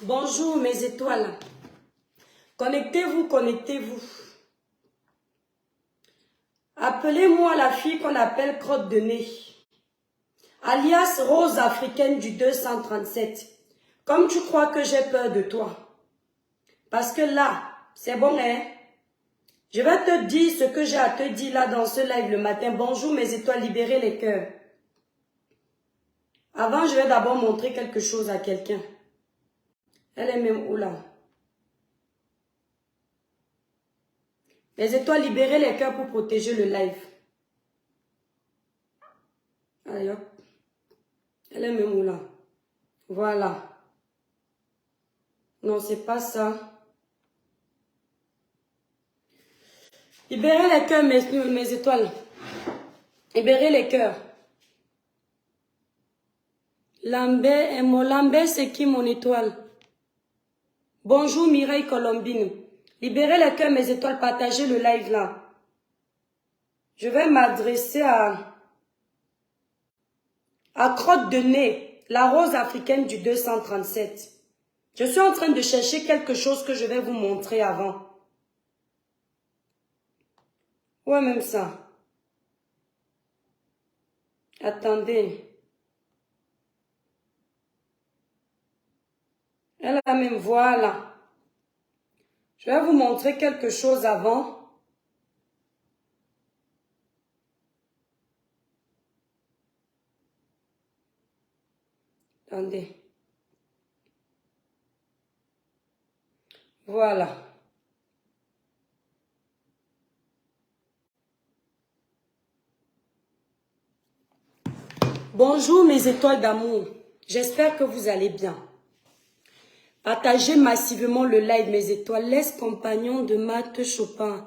Bonjour mes étoiles. Connectez-vous, connectez-vous. Appelez-moi la fille qu'on appelle crotte de nez, alias rose africaine du 237. Comme tu crois que j'ai peur de toi. Parce que là, c'est bon, hein? Je vais te dire ce que j'ai à te dire là dans ce live le matin. Bonjour mes étoiles, libérez les cœurs. Avant, je vais d'abord montrer quelque chose à quelqu'un. Elle est même où là? Les étoiles, libérez les cœurs pour protéger le live. Allez hop. Elle est même où là? Voilà. Non, c'est pas ça. Libérez les cœurs, mes étoiles. Libérez les cœurs. Lambert, c'est qui mon étoile? Bonjour Mireille Colombine. Libérez les cœurs, mes étoiles. Partagez le live là. Je vais m'adresser à crotte de nez, la rose africaine du 237. Je suis en train de chercher quelque chose que je vais vous montrer avant. Ouais, même ça. Attendez. Elle a même, voilà. Je vais vous montrer quelque chose avant. Attendez. Voilà. Bonjour mes étoiles d'amour. J'espère que vous allez bien. Partagez massivement le live, mes étoiles. L'ex-compagnon de Marthe Chopin.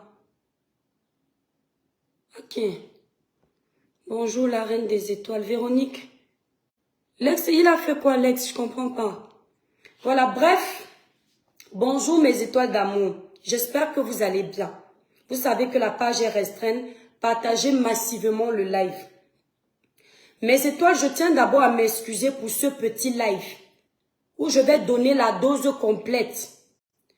Ok. Bonjour la reine des étoiles. Véronique. L'ex, il a fait quoi l'ex? Je comprends pas. Voilà, bref. Bonjour mes étoiles d'amour. J'espère que vous allez bien. Vous savez que la page est restreinte. Partagez massivement le live. Mes étoiles, je tiens d'abord à m'excuser pour ce petit live où je vais donner la dose complète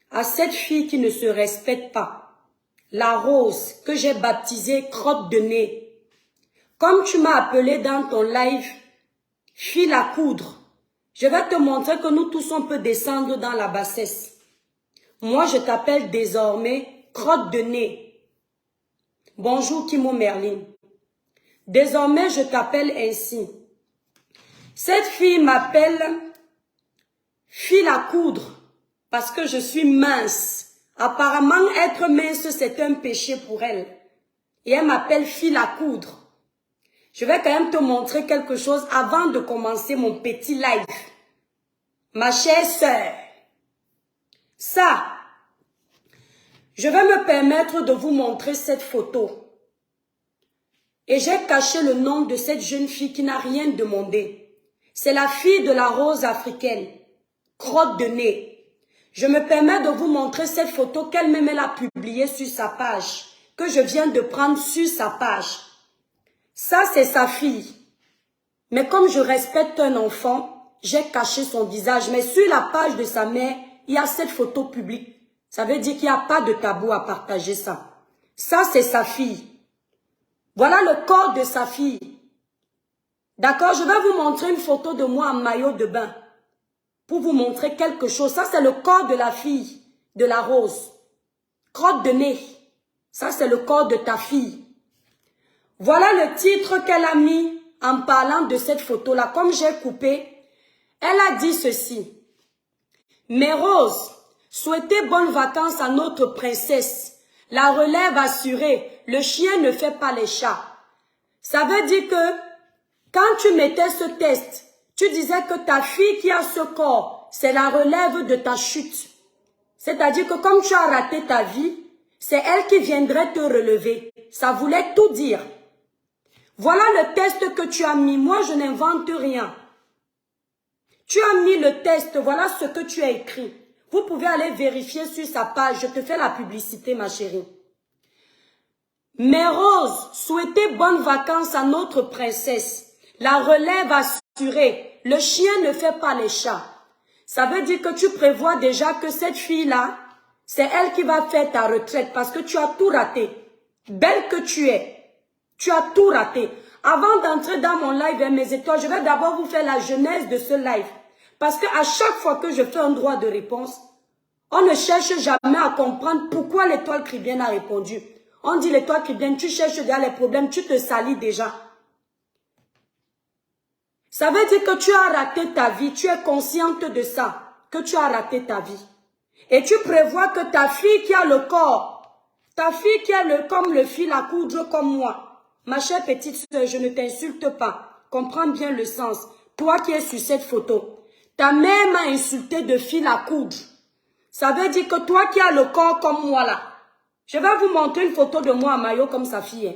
à cette fille qui ne se respecte pas. La rose que j'ai baptisée crotte de nez. Comme tu m'as appelé dans ton live, file à coudre. Je vais te montrer que nous tous on peut descendre dans la bassesse. Moi, je t'appelle désormais crotte de nez. Bonjour Kimo Merlin. Désormais, je t'appelle ainsi. Cette fille m'appelle file à coudre parce que je suis mince. Apparemment, être mince, c'est un péché pour elle. Et elle m'appelle file à coudre. Je vais quand même te montrer quelque chose avant de commencer mon petit live. Ma chère sœur, ça, je vais me permettre de vous montrer cette photo. Et j'ai caché le nom de cette jeune fille qui n'a rien demandé. C'est la fille de la rose africaine, crotte de nez. Je me permets de vous montrer cette photo qu'elle-même elle a publiée sur sa page, que je viens de prendre sur sa page. Ça, c'est sa fille. Mais comme je respecte un enfant, j'ai caché son visage. Mais sur la page de sa mère, il y a cette photo publique. Ça veut dire qu'il n'y a pas de tabou à partager ça. Ça, c'est sa fille. Voilà le corps de sa fille. D'accord, je vais vous montrer une photo de moi en maillot de bain. Pour vous montrer quelque chose. Ça, c'est le corps de la fille, de la rose. Crotte de nez. Ça, c'est le corps de ta fille. Voilà le titre qu'elle a mis en parlant de cette photo-là. Comme j'ai coupé, elle a dit ceci. Mes roses, souhaitez bonnes vacances à notre princesse. La relève assurée, le chien ne fait pas les chats. Ça veut dire que quand tu mettais ce test, tu disais que ta fille qui a ce corps, c'est la relève de ta chute. C'est-à-dire que comme tu as raté ta vie, c'est elle qui viendrait te relever. Ça voulait tout dire. Voilà le test que tu as mis. Moi, je n'invente rien. Tu as mis le test. Voilà ce que tu as écrit. Vous pouvez aller vérifier sur sa page. Je te fais la publicité, ma chérie. Mes roses, souhaitez bonnes vacances à notre princesse. La relève assurée. Le chien ne fait pas les chats. Ça veut dire que tu prévois déjà que cette fille-là, c'est elle qui va faire ta retraite parce que tu as tout raté. Belle que tu es, tu as tout raté. Avant d'entrer dans mon live mes étoiles, je vais d'abord vous faire la genèse de ce live. Parce qu'à chaque fois que je fais un droit de réponse, on ne cherche jamais à comprendre pourquoi l'étoile Caribbean a répondu. On dit l'étoile Caribbean, tu cherches déjà les problèmes, tu te salis déjà. Ça veut dire que tu as raté ta vie, tu es consciente de ça, que tu as raté ta vie. Et tu prévois que ta fille qui a le corps, ta fille qui a comme le fil à coudre comme moi, ma chère petite soeur, je ne t'insulte pas, comprends bien le sens. Toi qui es sur cette photo, ta mère m'a insulté de fil à coudre. Ça veut dire que toi qui as le corps comme moi là, je vais vous montrer une photo de moi à maillot comme sa fille. Hein.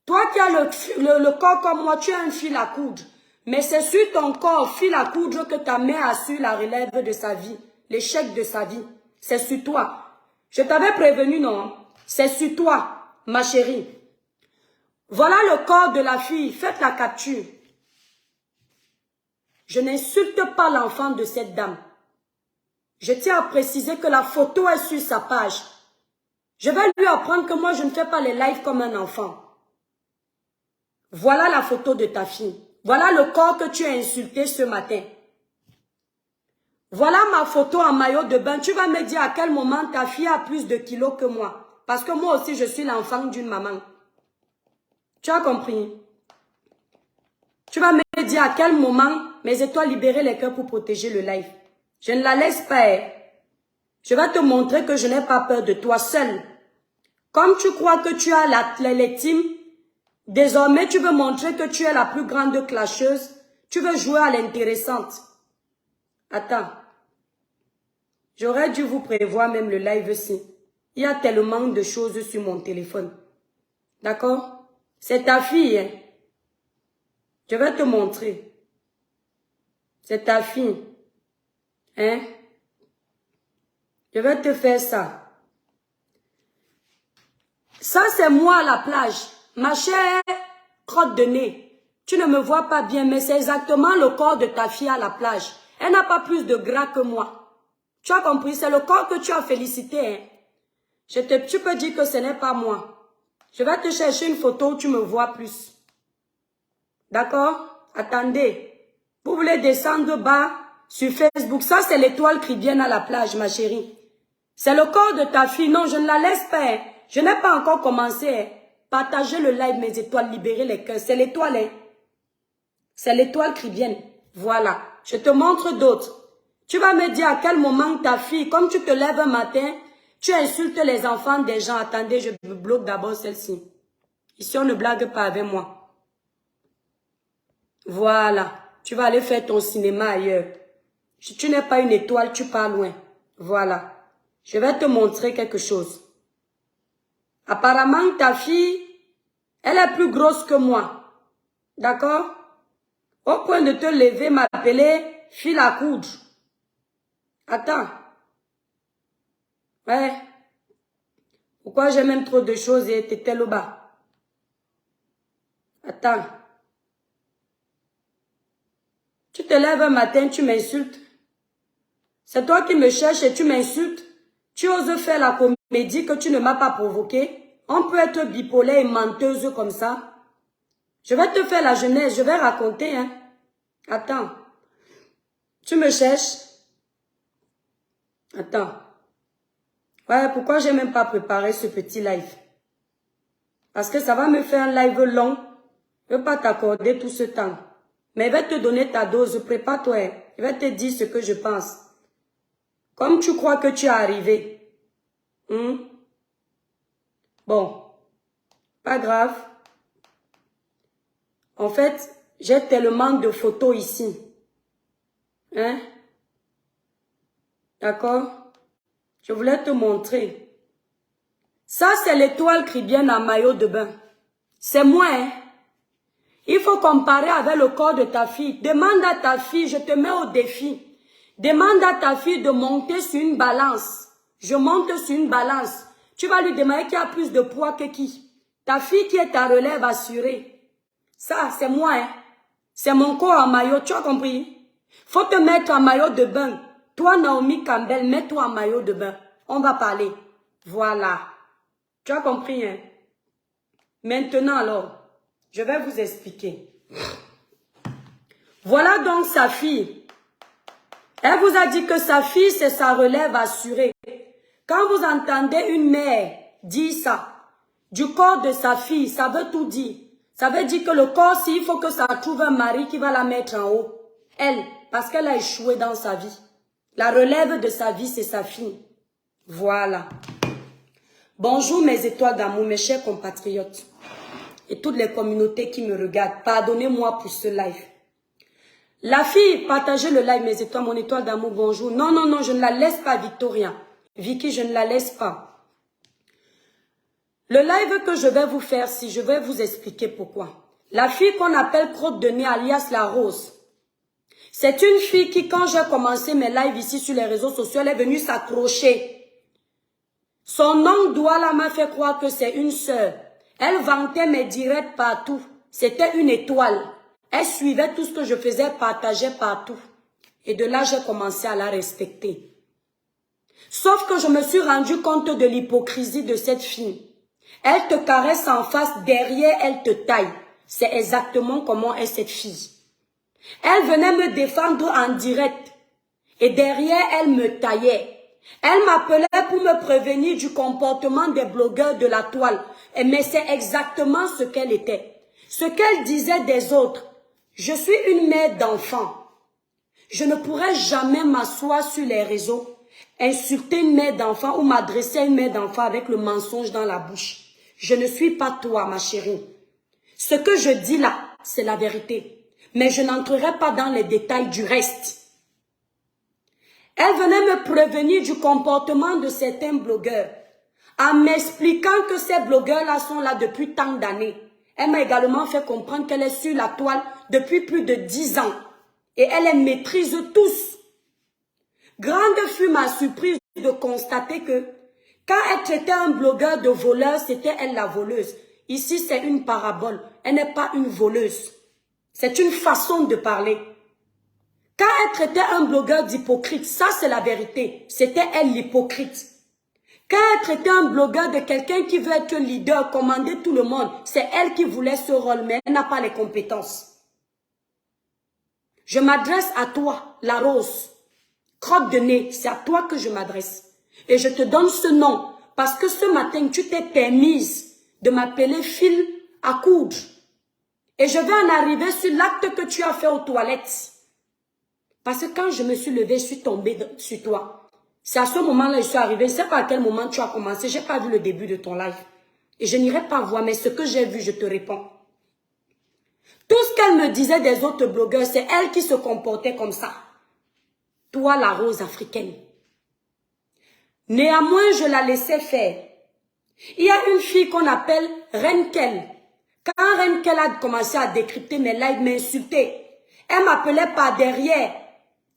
Toi qui as le corps comme moi, tu as un fil à coudre. Mais c'est sur ton corps, fil à coudre, que ta mère a su la relève de sa vie, l'échec de sa vie. C'est sur toi. Je t'avais prévenu, non? C'est sur toi, ma chérie. Voilà le corps de la fille. Faites la capture. Je n'insulte pas l'enfant de cette dame. Je tiens à préciser que la photo est sur sa page. Je vais lui apprendre que moi, je ne fais pas les lives comme un enfant. Voilà la photo de ta fille. Voilà le corps que tu as insulté ce matin. Voilà ma photo en maillot de bain. Tu vas me dire à quel moment ta fille a plus de kilos que moi. Parce que moi aussi, je suis l'enfant d'une maman. Tu as compris? Tu vas me dire à quel moment mes étoiles libérer les cœurs pour protéger le live. Je ne la laisse pas. Hein. Je vais te montrer que je n'ai pas peur de toi seule. Comme tu crois que tu as les teams, désormais tu veux montrer que tu es la plus grande clasheuse. Tu veux jouer à l'intéressante. Attends. J'aurais dû vous prévoir même le live-ci. Il y a tellement de choses sur mon téléphone. D'accord? C'est ta fille. Hein? Je vais te montrer. C'est ta fille. Hein? Je vais te faire ça. Ça, c'est moi à la plage. Ma chère crotte de nez. Tu ne me vois pas bien, mais c'est exactement le corps de ta fille à la plage. Elle n'a pas plus de gras que moi. Tu as compris? C'est le corps que tu as félicité. Hein? Tu peux dire que ce n'est pas moi. Je vais te chercher une photo où tu me vois plus. D'accord? Attendez. Vous voulez descendre bas sur Facebook. Ça, c'est l'étoile Caribbean à la plage, ma chérie. C'est le corps de ta fille. Non, je ne la laisse pas. Hein. Je n'ai pas encore commencé. Hein. Partagez le live, mes étoiles, libérez les cœurs. C'est l'étoile. Hein. C'est l'étoile Caribbean. Voilà. Je te montre d'autres. Tu vas me dire à quel moment ta fille, comme tu te lèves un matin, tu insultes les enfants des gens. Attendez, je bloque d'abord celle-ci. Ici, on ne blague pas avec moi. Voilà. Tu vas aller faire ton cinéma ailleurs. Si tu n'es pas une étoile, tu pars loin. Voilà. Je vais te montrer quelque chose. Apparemment, ta fille, elle est plus grosse que moi. D'accord? Au point de te lever, m'appeler fil à coudre. Attends. Ouais. Pourquoi j'ai même trop de choses et t'étais là bas? Attends. Tu te lèves un matin, tu m'insultes. C'est toi qui me cherches et tu m'insultes. Tu oses faire la comédie que tu ne m'as pas provoquée. On peut être bipolaire et menteuse comme ça. Je vais te faire la genèse, je vais raconter. Hein. Attends. Tu me cherches? Attends. Ouais, pourquoi j'ai même pas préparé ce petit live? Parce que ça va me faire un live long. Je ne vais pas t'accorder tout ce temps. Mais je vais te donner ta dose. Prépare-toi. Hein. Je vais te dire ce que je pense. Comme tu crois que tu es arrivé. Bon. Pas grave. En fait, j'ai tellement de photos ici. Hein? D'accord? Je voulais te montrer. Ça, c'est l'étoile chrétienne en maillot de bain. C'est moi, hein. Il faut comparer avec le corps de ta fille. Demande à ta fille, je te mets au défi. Demande à ta fille de monter sur une balance. Je monte sur une balance. Tu vas lui demander qui a plus de poids que qui. Ta fille qui est ta relève assurée. Ça, c'est moi, hein. C'est mon corps en maillot, tu as compris? Faut te mettre en maillot de bain. Toi, Naomi Campbell, mets-toi en maillot de bain. On va parler. Voilà. Tu as compris, hein? Maintenant, alors, je vais vous expliquer. Voilà donc sa fille. Elle vous a dit que sa fille, c'est sa relève assurée. Quand vous entendez une mère dire ça, du corps de sa fille, ça veut tout dire. Ça veut dire que le corps, il faut que ça trouve un mari qui va la mettre en haut. Elle, parce qu'elle a échoué dans sa vie. La relève de sa vie, c'est sa fille. Voilà. Bonjour mes étoiles d'amour, mes chers compatriotes. Et toutes les communautés qui me regardent. Pardonnez-moi pour ce live. La fille, partagez le live, mes étoiles, mon étoile d'amour, bonjour. Non, non, non, je ne la laisse pas, Victoria. Vicky, je ne la laisse pas. Le live que je vais vous faire, si je vais vous expliquer pourquoi. La fille qu'on appelle crotte de nez, alias la rose. C'est une fille qui, quand j'ai commencé mes lives ici sur les réseaux sociaux, elle est venue s'accrocher. Son nom Douala m'a fait croire que c'est une sœur. Elle vantait mes directs partout. C'était une étoile. Elle suivait tout ce que je faisais, partageait partout. Et de là, j'ai commencé à la respecter. Sauf que je me suis rendu compte de l'hypocrisie de cette fille. Elle te caresse en face, derrière, elle te taille. C'est exactement comment est cette fille. Elle venait me défendre en direct. Et derrière, elle me taillait. Elle m'appelait pour me prévenir du comportement des blogueurs de la toile. Mais c'est exactement ce qu'elle était. Ce qu'elle disait des autres. Je suis une mère d'enfants. Je ne pourrais jamais m'asseoir sur les réseaux, insulter une mère d'enfant ou m'adresser à une mère d'enfant avec le mensonge dans la bouche. Je ne suis pas toi, ma chérie. Ce que je dis là, c'est la vérité. Mais je n'entrerai pas dans les détails du reste. Elle venait me prévenir du comportement de certains blogueurs, en m'expliquant que ces blogueurs-là sont là depuis tant d'années. Elle m'a également fait comprendre qu'elle est sur la toile depuis plus de 10 ans. Et elle les maîtrise tous. Grande fut ma surprise de constater que quand elle traitait un blogueur de voleur, c'était elle la voleuse. Ici, c'est une parabole. Elle n'est pas une voleuse. C'est une façon de parler. Quand elle traitait un blogueur d'hypocrite, ça c'est la vérité. C'était elle l'hypocrite. Quand elle traitait un blogueur de quelqu'un qui veut être leader, commander tout le monde, c'est elle qui voulait ce rôle, mais elle n'a pas les compétences. Je m'adresse à toi, la rose. Crotte de nez, c'est à toi que je m'adresse. Et je te donne ce nom parce que ce matin, tu t'es permise de m'appeler fil à coudre. Et je vais en arriver sur l'acte que tu as fait aux toilettes. Parce que quand je me suis levée, je suis tombée sur toi. C'est à ce moment-là que je suis arrivée. Je ne sais pas à quel moment tu as commencé. Je n'ai pas vu le début de ton live. Et je n'irai pas voir, mais ce que j'ai vu, je te réponds. Tout ce qu'elle me disait des autres blogueurs, c'est elle qui se comportait comme ça. Toi, la rose africaine. Néanmoins, je la laissais faire. Il y a une fille qu'on appelle Renkel. Quand Renkel a commencé à décrypter mes lives, m'insulter, elle m'appelait par derrière.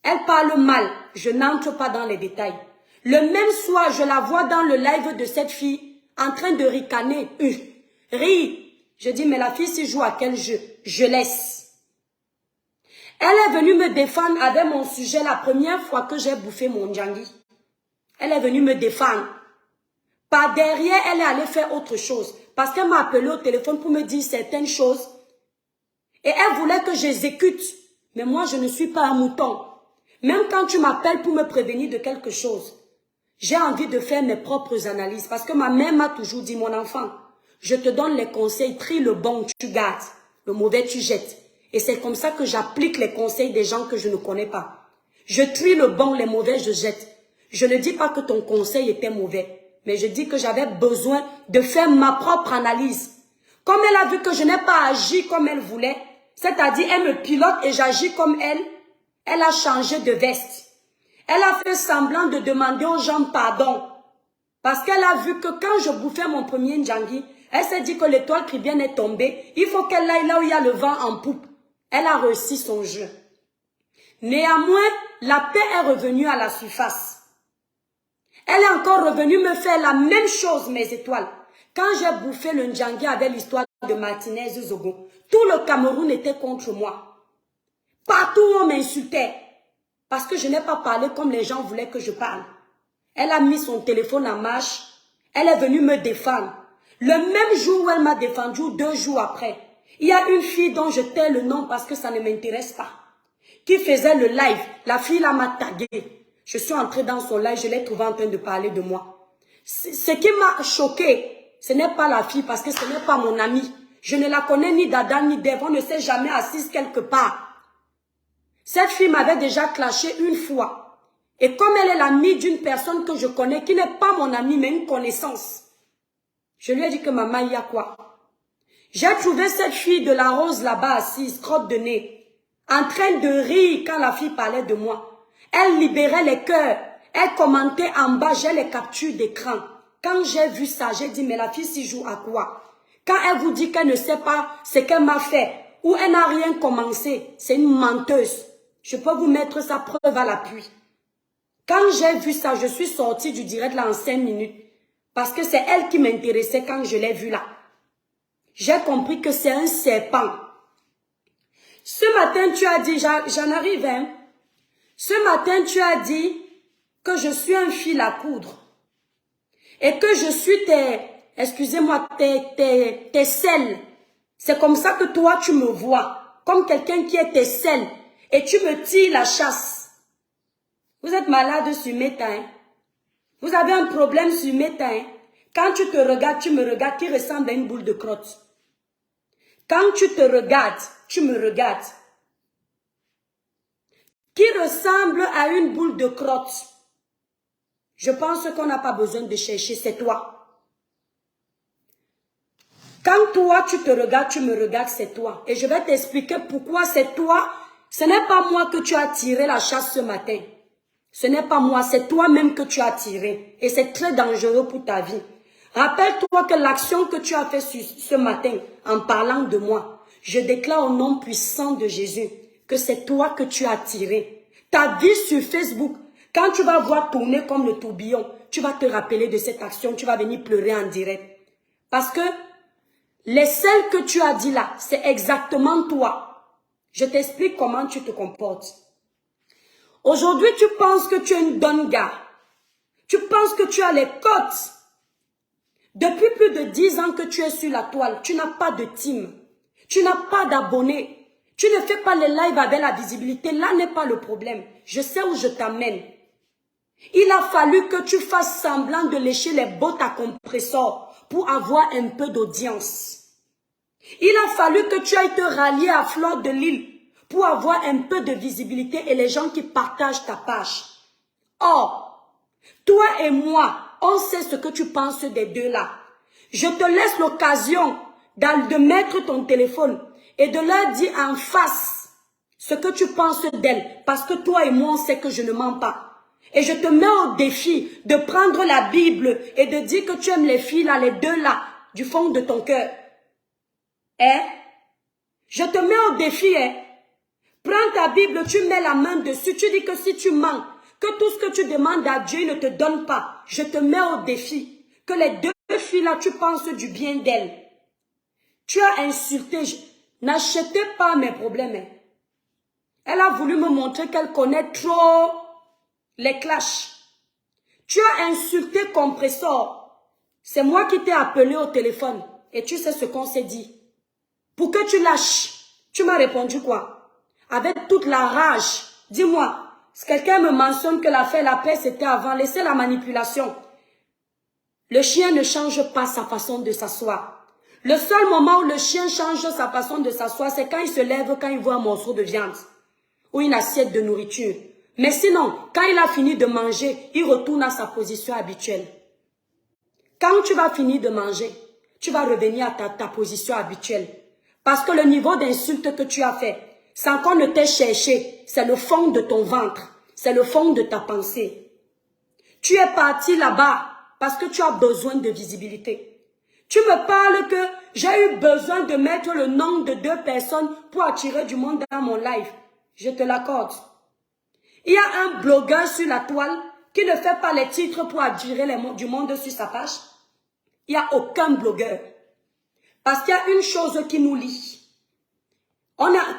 Elle parle mal. Je n'entre pas dans les détails. Le même soir, je la vois dans le live de cette fille en train de ricaner. Ri. Je dis, mais la fille, si joue à quel jeu? Je laisse. Elle est venue me défendre avec mon sujet la première fois que j'ai bouffé mon djangui. Elle est venue me défendre. Par derrière, elle est allée faire autre chose. Parce qu'elle m'a appelé au téléphone pour me dire certaines choses. Et elle voulait que j'exécute. Mais moi, je ne suis pas un mouton. Même quand tu m'appelles pour me prévenir de quelque chose, j'ai envie de faire mes propres analyses. Parce que ma mère m'a toujours dit, mon enfant, je te donne les conseils, trie le bon, tu gardes. Le mauvais, tu jettes. Et c'est comme ça que j'applique les conseils des gens que je ne connais pas. Je trie le bon, les mauvais, je jette. Je ne dis pas que ton conseil était mauvais. Mais je dis que j'avais besoin de faire ma propre analyse. Comme elle a vu que je n'ai pas agi comme elle voulait, c'est-à-dire elle me pilote et j'agis comme elle, elle a changé de veste. Elle a fait semblant de demander aux gens pardon. Parce qu'elle a vu que quand je bouffais mon premier Ndjangi, elle s'est dit que l'étoile chrétienne est tombée. Il faut qu'elle aille là où il y a le vent en poupe. Elle a réussi son jeu. Néanmoins, la paix est revenue à la surface. Elle est encore revenue me faire la même chose, mes étoiles. Quand j'ai bouffé le Ndjangi avec l'histoire de Martinez Zogo, tout le Cameroun était contre moi. Partout on m'insultait. Parce que je n'ai pas parlé comme les gens voulaient que je parle. Elle a mis son téléphone en marche. Elle est venue me défendre. Le même jour où elle m'a défendu, 2 jours après, il y a une fille dont je tais le nom parce que ça ne m'intéresse pas, qui faisait le live. La fille là m'a tagué. Je suis entrée dans son live, je l'ai trouvée en train de parler de moi. Ce qui m'a choqué, ce n'est pas la fille parce que ce n'est pas mon amie. Je ne la connais ni d'Adam ni d'Ève, on ne s'est jamais assise quelque part. Cette fille m'avait déjà clashé une fois. Et comme elle est l'amie d'une personne que je connais, qui n'est pas mon amie, mais une connaissance, je lui ai dit que maman, il y a quoi? J'ai trouvé cette fille de la rose là-bas assise, crotte de nez, en train de rire quand la fille parlait de moi. Elle libérait les cœurs, elle commentait en bas, j'ai les captures d'écran. Quand j'ai vu ça, j'ai dit, mais la fille s'y joue à quoi? Quand elle vous dit qu'elle ne sait pas ce qu'elle m'a fait, ou elle n'a rien commencé, c'est une menteuse. Je peux vous mettre sa preuve à l'appui. Quand j'ai vu ça, je suis sortie du direct là en 5 minutes. Parce que c'est elle qui m'intéressait quand je l'ai vue là. J'ai compris que c'est un serpent. Ce matin, tu as dit, j'en arrive, hein. Ce matin, tu as dit que je suis un fil à coudre. Et que je suis excusez-moi, tes selles. C'est comme ça que toi, tu me vois. Comme quelqu'un qui est tes selles. Et tu me tires la chasse. Vous êtes malade sur Meta, hein? Vous avez un problème sur Meta, hein? Quand tu te regardes, tu me regardes qui ressemble à une boule de crotte. Quand tu te regardes, tu me regardes. Qui ressemble à une boule de crotte. Je pense qu'on n'a pas besoin de chercher, c'est toi. Quand toi, tu te regardes, tu me regardes, c'est toi. Et je vais t'expliquer pourquoi c'est toi. Ce n'est pas moi que tu as tiré la chasse ce matin. Ce n'est pas moi, c'est toi-même que tu as tiré. Et c'est très dangereux pour ta vie. Rappelle-toi que l'action que tu as fait ce matin, en parlant de moi, je déclare au nom puissant de Jésus que c'est toi que tu as tiré. Ta vie sur Facebook, quand tu vas voir tourner comme le tourbillon, tu vas te rappeler de cette action, tu vas venir pleurer en direct. Parce que les celles que tu as dit là, c'est exactement toi. Je t'explique comment tu te comportes. Aujourd'hui, tu penses que tu es une bonne gars. Tu penses que tu as les cotes. Depuis plus de 10 ans que tu es sur la toile, tu n'as pas de team. Tu n'as pas d'abonnés. Tu ne fais pas les lives avec la visibilité. Là n'est pas le problème. Je sais où je t'amène. Il a fallu que tu fasses semblant de lécher les bottes à compresseur pour avoir un peu d'audience. Il a fallu que tu ailles te rallier à Fleur de Lille pour avoir un peu de visibilité et les gens qui partagent ta page. Or, toi et moi, on sait ce que tu penses des deux là. Je te laisse l'occasion de mettre ton téléphone et de leur dire en face ce que tu penses d'elle. Parce que toi et moi, on sait que je ne mens pas. Et je te mets au défi de prendre la Bible et de dire que tu aimes les filles là, les deux là, du fond de ton cœur. Hein? Je te mets au défi, hein? Prends ta Bible, tu mets la main dessus, tu dis que si tu mens, que tout ce que tu demandes à Dieu ne te donne pas. Je te mets au défi que les deux filles-là, tu penses du bien d'elles. Tu as insulté, n'achetez pas mes problèmes. Hein. Elle a voulu me montrer qu'elle connaît trop les clashs. Tu as insulté Compressor. C'est moi qui t'ai appelé au téléphone. Et tu sais ce qu'on s'est dit. Pour que tu lâches, tu m'as répondu quoi? Avec toute la rage, dis-moi, si quelqu'un me mentionne que l'affaire la paix c'était avant, laissez la manipulation. Le chien ne change pas sa façon de s'asseoir. Le seul moment où le chien change sa façon de s'asseoir, c'est quand il se lève, quand il voit un morceau de viande ou une assiette de nourriture. Mais sinon, quand il a fini de manger, il retourne à sa position habituelle. Quand tu vas finir de manger, tu vas revenir à ta position habituelle. Parce que le niveau d'insulte que tu as fait, sans qu'on ne t'ait cherché, c'est le fond de ton ventre. c'est le fond de ta pensée. Tu es parti là-bas parce que tu as besoin de visibilité. Tu me parles que j'ai eu besoin de mettre le nom de 2 personnes pour attirer du monde dans mon live. Je te l'accorde. Il y a un blogueur sur la toile qui ne fait pas les titres pour attirer du monde sur sa page. Il n'y a aucun blogueur. Parce qu'il y a une chose qui nous lie.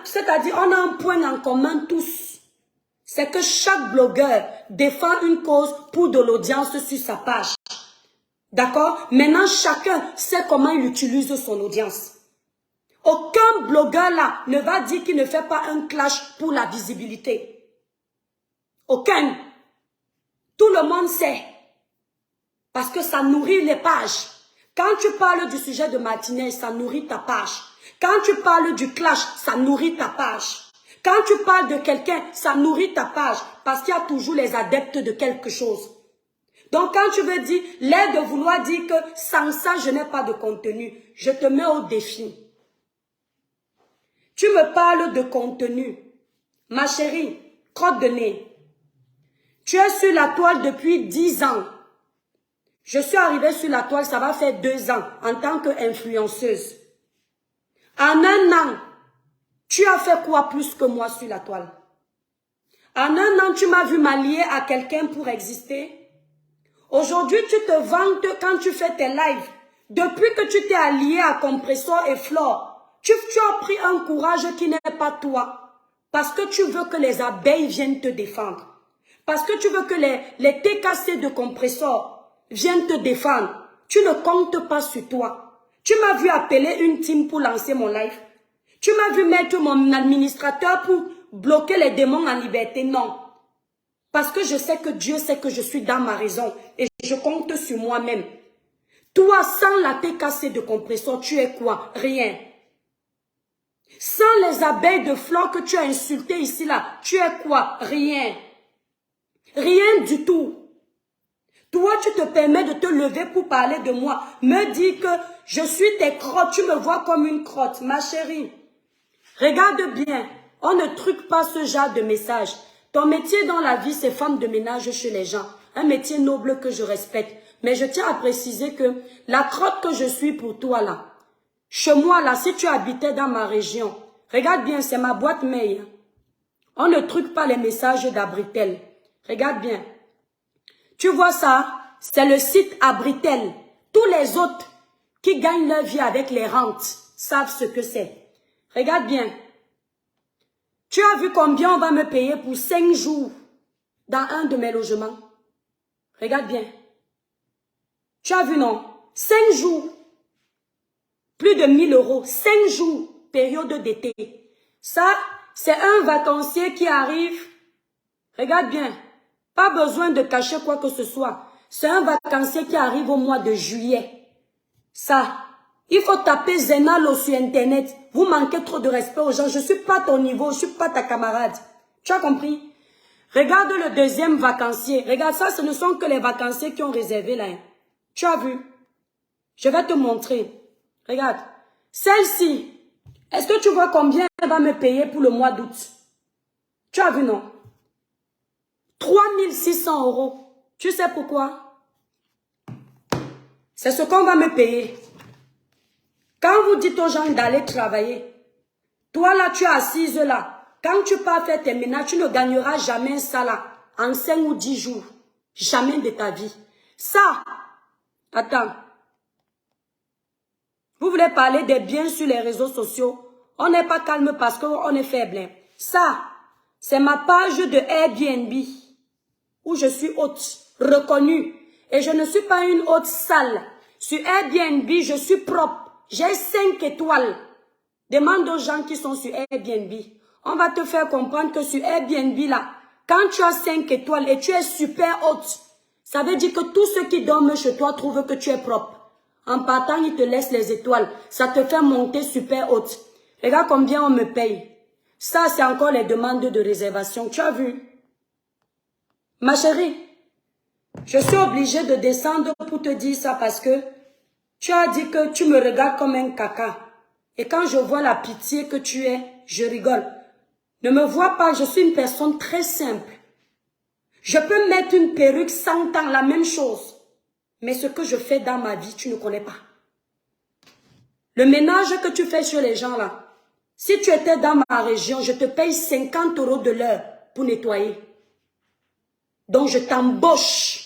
C'est-à-dire, on a un point en commun tous. C'est que chaque blogueur défend une cause pour de l'audience sur sa page. D'accord? Maintenant, chacun sait comment il utilise son audience. Aucun blogueur là ne va dire qu'il ne fait pas un clash pour la visibilité. Aucun. Tout le monde sait. Parce que ça nourrit les pages. Quand tu parles du sujet de Martinez, ça nourrit ta page. Quand tu parles du clash, ça nourrit ta page. Quand tu parles de quelqu'un, ça nourrit ta page. Parce qu'il y a toujours les adeptes de quelque chose. Donc quand tu veux dire, l'air de vouloir dire que sans ça, je n'ai pas de contenu, je te mets au défi. Tu me parles de contenu. Ma chérie, crotte de nez. Tu es sur la toile depuis 10 ans. Je suis arrivée sur la toile, ça va faire 2 ans, en tant qu'influenceuse. En 1 an, tu as fait quoi plus que moi sur la toile? En 1 an, tu m'as vu m'allier à quelqu'un pour exister. Aujourd'hui, tu te vantes quand tu fais tes lives. Depuis que tu t'es allié à Compressor et Flore, tu as pris un courage qui n'est pas toi. Parce que tu veux que les abeilles viennent te défendre. Parce que tu veux que les TKC de Compressor viennent te défendre. Tu ne comptes pas sur toi. Tu m'as vu appeler une team pour lancer mon live. Tu m'as vu mettre mon administrateur pour bloquer les démons en liberté. Non. Parce que je sais que Dieu sait que je suis dans ma raison et je compte sur moi-même. Toi, sans la TKC de Compressor, tu es quoi? Rien. Sans les abeilles de fleurs que tu as insultées ici, là, tu es quoi? Rien. Rien du tout. Toi, tu te permets de te lever pour parler de moi. Me dire que je suis tes crottes. Tu me vois comme une crotte. Ma chérie, regarde bien. On ne truque pas ce genre de message. Ton métier dans la vie, c'est femme de ménage chez les gens. Un métier noble que je respecte. Mais je tiens à préciser que la crotte que je suis pour toi là, chez moi là, si tu habitais dans ma région, regarde bien, c'est ma boîte mail. On ne truque pas les messages d'Abritel. Regarde bien. Tu vois ça? C'est le site Abritel. Tous les autres qui gagnent leur vie avec les rentes savent ce que c'est. Regarde bien. Tu as vu combien on va me payer pour 5 jours dans un de mes logements? Regarde bien. Tu as vu, non? 5 jours. Plus de 1 000 €. 5 jours. Période d'été. Ça, c'est un vacancier qui arrive. Regarde bien. Pas besoin de cacher quoi que ce soit. C'est un vacancier qui arrive au mois de juillet. Ça, il faut taper Zenalo sur Internet. Vous manquez trop de respect aux gens. Je ne suis pas ton niveau, je ne suis pas ta camarade. Tu as compris? Regarde le deuxième vacancier. Regarde ça, ce ne sont que les vacanciers qui ont réservé là. Tu as vu? Je vais te montrer. Regarde. Celle-ci, est-ce que tu vois combien elle va me payer pour le mois d'août? Tu as vu, non? 3 600 €. Tu sais pourquoi? C'est ce qu'on va me payer. Quand vous dites aux gens d'aller travailler, toi là, tu es assise là. Quand tu pars faire tes ménages, tu ne gagneras jamais ça là, en 5 ou 10 jours. Jamais de ta vie. Ça, attends. Vous voulez parler des biens sur les réseaux sociaux? On n'est pas calme parce qu'on est faible. Ça, c'est ma page de Airbnb, où je suis hôte, reconnue. Et je ne suis pas une hôte sale. Sur Airbnb, je suis propre. J'ai 5 étoiles. Demande aux gens qui sont sur Airbnb. On va te faire comprendre que sur Airbnb, là, quand tu as 5 étoiles et tu es super hôte, ça veut dire que tous ceux qui dorment chez toi trouvent que tu es propre. En partant, ils te laissent les étoiles. Ça te fait monter super haute. Regarde combien on me paye. Ça, c'est encore les demandes de réservation. Tu as vu? Ma chérie, je suis obligée de descendre pour te dire ça parce que tu as dit que tu me regardes comme un caca. Et quand je vois la pitié que tu es, je rigole. Ne me vois pas, je suis une personne très simple. Je peux mettre une perruque 100 ans, la même chose. Mais ce que je fais dans ma vie, tu ne connais pas. Le ménage que tu fais sur les gens là, si tu étais dans ma région, je te paye 50 € de l'heure pour nettoyer. Donc je t'embauche.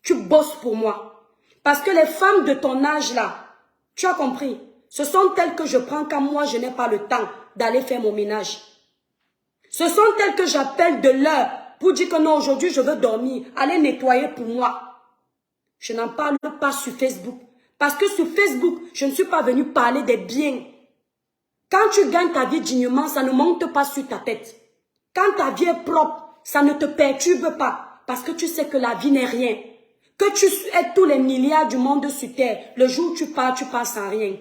Tu bosses pour moi. Parce que les femmes de ton âge là, tu as compris, ce sont elles que je prends quand moi je n'ai pas le temps d'aller faire mon ménage. Ce sont elles que j'appelle de l'heure pour dire que non, aujourd'hui je veux dormir, aller nettoyer pour moi. Je n'en parle pas sur Facebook. Parce que sur Facebook, je ne suis pas venue parler des biens. Quand tu gagnes ta vie dignement, ça ne monte pas sur ta tête. Quand ta vie est propre, ça ne te perturbe pas. Parce que tu sais que la vie n'est rien. Que tu aies tous les milliards du monde sur terre, le jour où tu pars sans rien.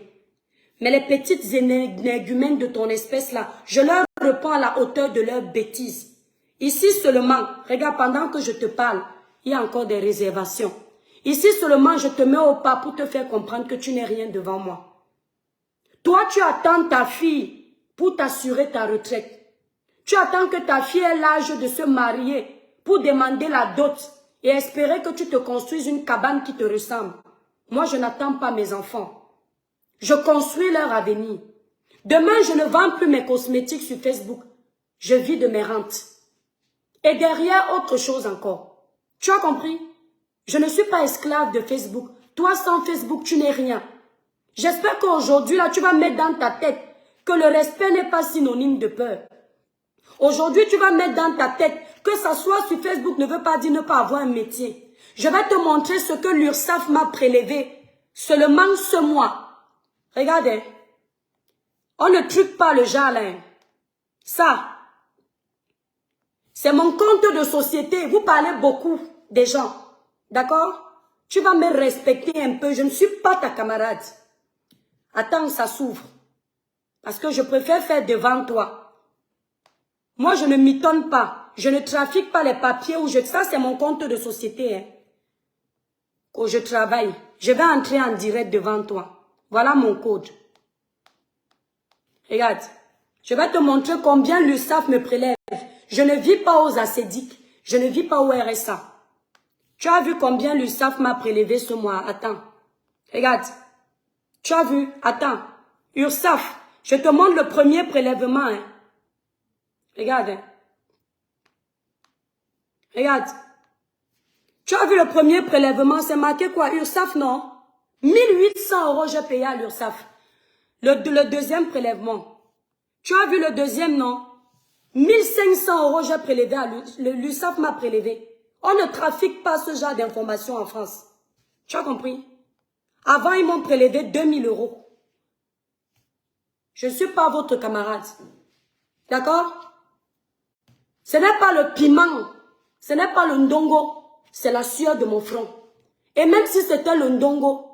Mais les petites énergumènes de ton espèce là, je leur réponds à la hauteur de leurs bêtises. Ici seulement, regarde, pendant que je te parle, il y a encore des réservations. Ici seulement, je te mets au pas pour te faire comprendre que tu n'es rien devant moi. Toi, tu attends ta fille pour t'assurer ta retraite. Tu attends que ta fille ait l'âge de se marier pour demander la dot et espérer que tu te construises une cabane qui te ressemble. Moi, je n'attends pas mes enfants. Je construis leur avenir. Demain, je ne vends plus mes cosmétiques sur Facebook. Je vis de mes rentes. Et derrière, autre chose encore. Tu as compris? Je ne suis pas esclave de Facebook. Toi, sans Facebook, tu n'es rien. J'espère qu'aujourd'hui, là, tu vas mettre dans ta tête que le respect n'est pas synonyme de peur. Aujourd'hui, tu vas mettre dans ta tête que s'asseoir sur Facebook ne veut pas dire ne pas avoir un métier. Je vais te montrer ce que l'URSSAF m'a prélevé seulement ce mois. Regardez. On ne truque pas le jardin. Ça, c'est mon compte de société. Vous parlez beaucoup des gens. D'accord? Tu vas me respecter un peu. Je ne suis pas ta camarade. Attends, ça s'ouvre. Parce que je préfère faire devant toi. Moi, je ne mitonne pas. Je ne trafique pas les papiers. Ça, c'est mon compte de société. Hein. Quand je travaille, je vais entrer en direct devant toi. Voilà mon code. Regarde. Je vais te montrer combien l'URSSAF me prélève. Je ne vis pas aux acédiques. Je ne vis pas au RSA. Tu as vu combien l'URSSAF m'a prélevé ce mois? Attends. Regarde. Tu as vu? Attends. URSSAF. Je te montre le premier prélèvement. Hein. Regarde. Hein. Regarde. Tu as vu le premier prélèvement? C'est marqué quoi? URSSAF, non? 1800 € j'ai payé à l'URSSAF. Le deuxième prélèvement. Tu as vu le deuxième, non? 1500 € j'ai prélevé à l'URSSAF m'a prélevé. On ne trafique pas ce genre d'informations en France. Tu as compris? Avant, ils m'ont prélevé 2000 €. Je ne suis pas votre camarade. D'accord? Ce n'est pas le piment. Ce n'est pas le ndongo. C'est la sueur de mon front. Et même si c'était le ndongo,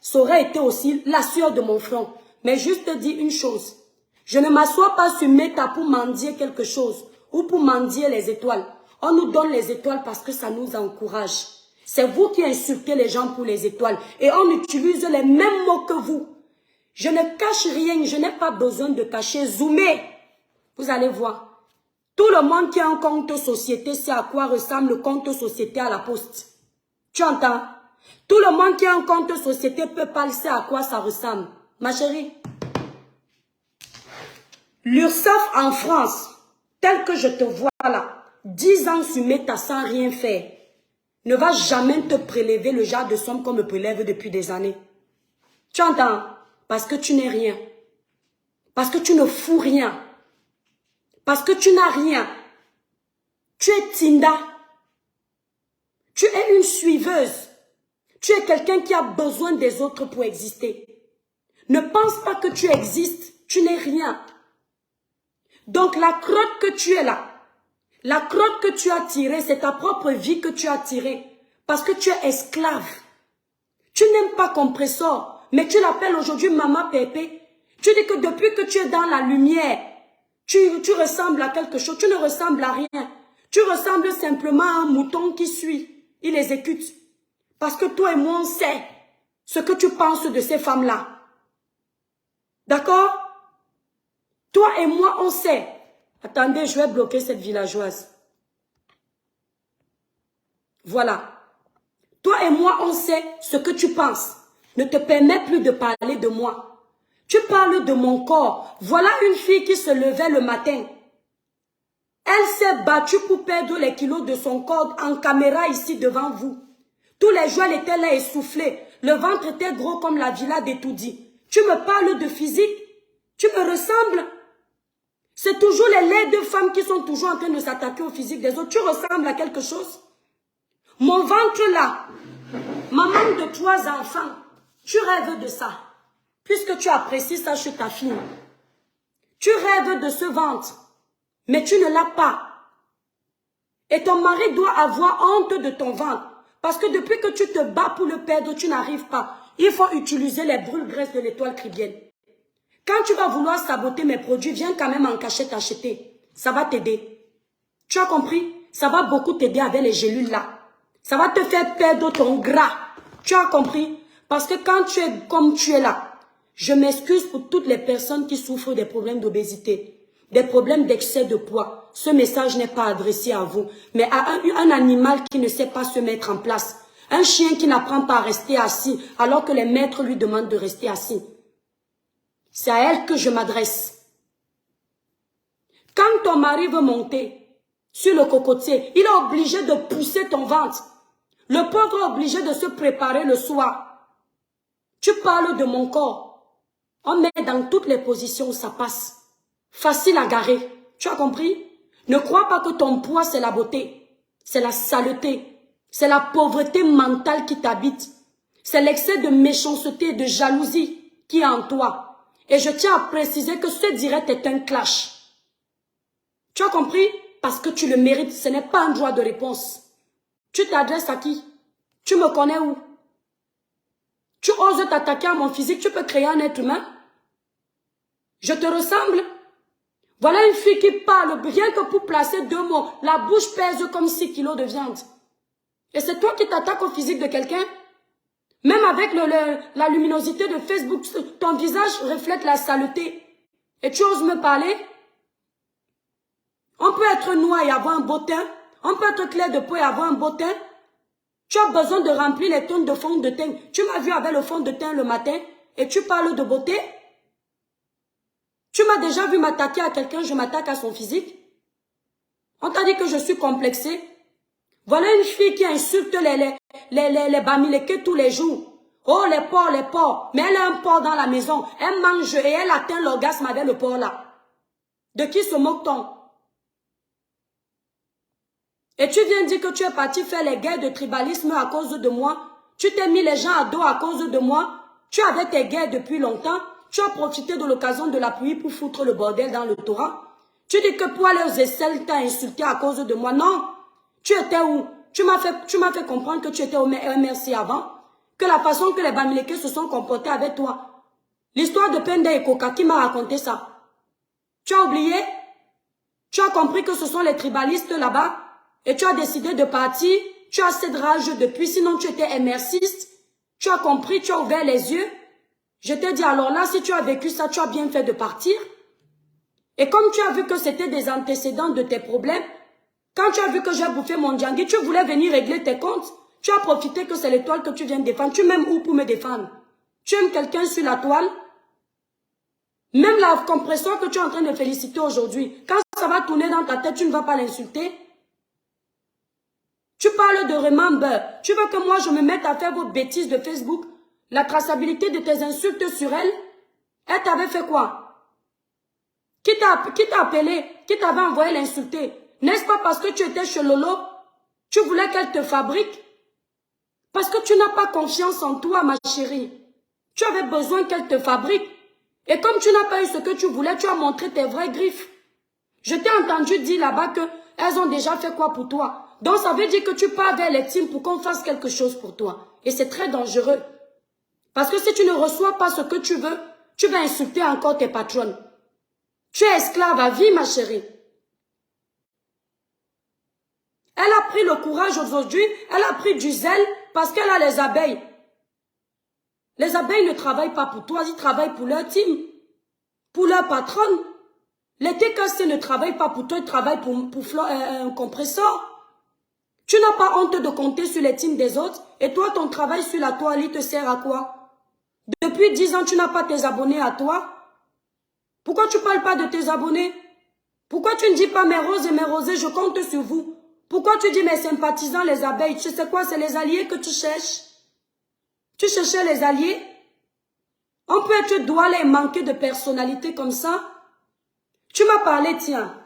ça aurait été aussi la sueur de mon front. Mais juste te dis une chose. Je ne m'assois pas sur Meta pour mendier quelque chose ou pour mendier les étoiles. On nous donne les étoiles parce que ça nous encourage. C'est vous qui insultez les gens pour les étoiles. Et on utilise les mêmes mots que vous. Je ne cache rien, je n'ai pas besoin de cacher. Zoomez. Vous allez voir. Tout le monde qui a un compte société sait à quoi ressemble le compte société à la poste. Tu entends? Tout le monde qui a un compte société peut parler à quoi ça ressemble. Ma chérie. L'URSSAF en France, tel que je te vois là, 10 ans sur Meta sans rien faire, ne va jamais te prélever le genre de somme qu'on me prélève depuis des années. Tu entends? Parce que tu n'es rien. Parce que tu ne fous rien. Parce que tu n'as rien. Tu es Tinda. Tu es une suiveuse. Tu es quelqu'un qui a besoin des autres pour exister. Ne pense pas que tu existes. Tu n'es rien. Donc la crotte que tu es là, la crotte que tu as tirée, c'est ta propre vie que tu as tirée. Parce que tu es esclave. Tu n'aimes pas compressor, mais tu l'appelles aujourd'hui Maman Pépé. Tu dis que depuis que tu es dans la lumière, tu ressembles à quelque chose. Tu ne ressembles à rien. Tu ressembles simplement à un mouton qui suit. Il exécute. Parce que toi et moi, on sait ce que tu penses de ces femmes-là. D'accord? Toi et moi, on sait. Attendez, je vais bloquer cette villageoise. Voilà. Toi et moi, on sait ce que tu penses. Ne te permets plus de parler de moi. Tu parles de mon corps. Voilà une fille qui se levait le matin. Elle s'est battue pour perdre les kilos de son corps en caméra ici devant vous. Tous les jours, elle était là essoufflée. Le ventre était gros comme la villa d'Etoudi. Tu me parles de physique? Tu me ressembles? C'est toujours les laides femmes qui sont toujours en train de s'attaquer au physique des autres. Tu ressembles à quelque chose? Mon ventre là, maman de 3 enfants, tu rêves de ça. Puisque tu apprécies ça chez ta fille. Tu rêves de ce ventre, mais tu ne l'as pas. Et ton mari doit avoir honte de ton ventre. Parce que depuis que tu te bats pour le perdre, tu n'arrives pas. Il faut utiliser les brûle-graisses de l'étoile cribienne. Quand tu vas vouloir saboter mes produits, viens quand même en cachette acheter. Ça va t'aider. Tu as compris? Ça va beaucoup t'aider avec les gélules là. Ça va te faire perdre ton gras. Tu as compris? Parce que quand tu es comme tu es là, je m'excuse pour toutes les personnes qui souffrent des problèmes d'obésité, des problèmes d'excès de poids. Ce message n'est pas adressé à vous, mais à un animal qui ne sait pas se mettre en place. Un chien qui n'apprend pas à rester assis alors que les maîtres lui demandent de rester assis. C'est à elle que je m'adresse. Quand ton mari veut monter sur le cocotier, il est obligé de pousser ton ventre. Le pauvre est obligé de se préparer le soir. Tu parles de mon corps. On met dans toutes les positions où ça passe. Facile à garer. Tu as compris? Ne crois pas que ton poids c'est la beauté. C'est la saleté. C'est la pauvreté mentale qui t'habite. C'est l'excès de méchanceté et de jalousie qui est en toi. Et je tiens à préciser que ce direct est un clash. Tu as compris? Parce que tu le mérites. Ce n'est pas un droit de réponse. Tu t'adresses à qui? Tu me connais où? Tu oses t'attaquer à mon physique, tu peux créer un être humain? Je te ressemble? Voilà une fille qui parle, rien que pour placer 2 mots. La bouche pèse comme 6 kilos de viande. Et c'est toi qui t'attaques au physique de quelqu'un? Même avec la luminosité de Facebook, ton visage reflète la saleté. Et tu oses me parler? On peut être noir et avoir un beau teint. On peut être clair de peau et avoir un beau teint. Tu as besoin de remplir les tonnes de fond de teint. Tu m'as vu avec le fond de teint le matin et tu parles de beauté. Tu m'as déjà vu m'attaquer à quelqu'un, je m'attaque à son physique. On t'a dit que je suis complexée. Voilà une fille qui insulte les bamileke tous les jours. Oh, les porcs, les porcs. Mais elle a un porc dans la maison. Elle mange et elle atteint l'orgasme avec le porc là. De qui se moque-t-on? Et tu viens dire que tu es parti faire les guerres de tribalisme à cause de moi. Tu t'es mis les gens à dos à cause de moi. Tu avais tes guerres depuis longtemps. Tu as profité de l'occasion de la pluie pour foutre le bordel dans le torrent. Tu dis que pour aller aux aisselles, t'as insulté à cause de moi. Non. Tu étais où? Tu m'as fait comprendre que tu étais au MRC avant. Que la façon que les Bamileke se sont comportés avec toi. L'histoire de Penda et Coca qui m'a raconté ça. Tu as oublié? Tu as compris que ce sont les tribalistes là-bas? Et tu as décidé de partir, tu as cette rage depuis, sinon tu étais MRCiste, tu as compris, tu as ouvert les yeux. Je t'ai dit alors là, si tu as vécu ça, tu as bien fait de partir. Et comme tu as vu que c'était des antécédents de tes problèmes, quand tu as vu que j'ai bouffé mon djangui, tu voulais venir régler tes comptes, tu as profité que c'est l'étoile que tu viens de défendre. Tu m'aimes où pour me défendre? Tu aimes quelqu'un sur la toile? Même la compresseur que tu es en train de féliciter aujourd'hui, quand ça va tourner dans ta tête, tu ne vas pas l'insulter. Tu parles de remember. Tu veux que moi je me mette à faire vos bêtises de Facebook? La traçabilité de tes insultes sur elle? Elle t'avait fait quoi? Qui t'a appelé? Qui t'avait envoyé l'insulter? N'est-ce pas parce que tu étais chez Lolo? Tu voulais qu'elle te fabrique? Parce que tu n'as pas confiance en toi, ma chérie. Tu avais besoin qu'elle te fabrique. Et comme tu n'as pas eu ce que tu voulais, tu as montré tes vraies griffes. Je t'ai entendu dire là-bas qu'elles ont déjà fait quoi pour toi? Donc ça veut dire que tu pars vers les teams pour qu'on fasse quelque chose pour toi. Et c'est très dangereux. Parce que si tu ne reçois pas ce que tu veux, tu vas insulter encore tes patronnes. Tu es esclave à vie, ma chérie. Elle a pris le courage aujourd'hui, elle a pris du zèle parce qu'elle a les abeilles. Les abeilles ne travaillent pas pour toi, ils travaillent pour leur team, pour leur patronne. Les TKC ne travaillent pas pour toi, ils travaillent pour un compresseur. Tu n'as pas honte de compter sur les teams des autres? Et toi, ton travail sur la toile, il te sert à quoi? Depuis 10 ans, tu n'as pas tes abonnés à toi? Pourquoi tu ne parles pas de tes abonnés? Pourquoi tu ne dis pas mes roses et mes rosés, je compte sur vous? Pourquoi tu dis mes sympathisants, les abeilles? Tu sais quoi, c'est les alliés que tu cherches. Tu cherchais les alliés? On peut être doué et manquer de personnalité comme ça? Tu m'as parlé, tiens.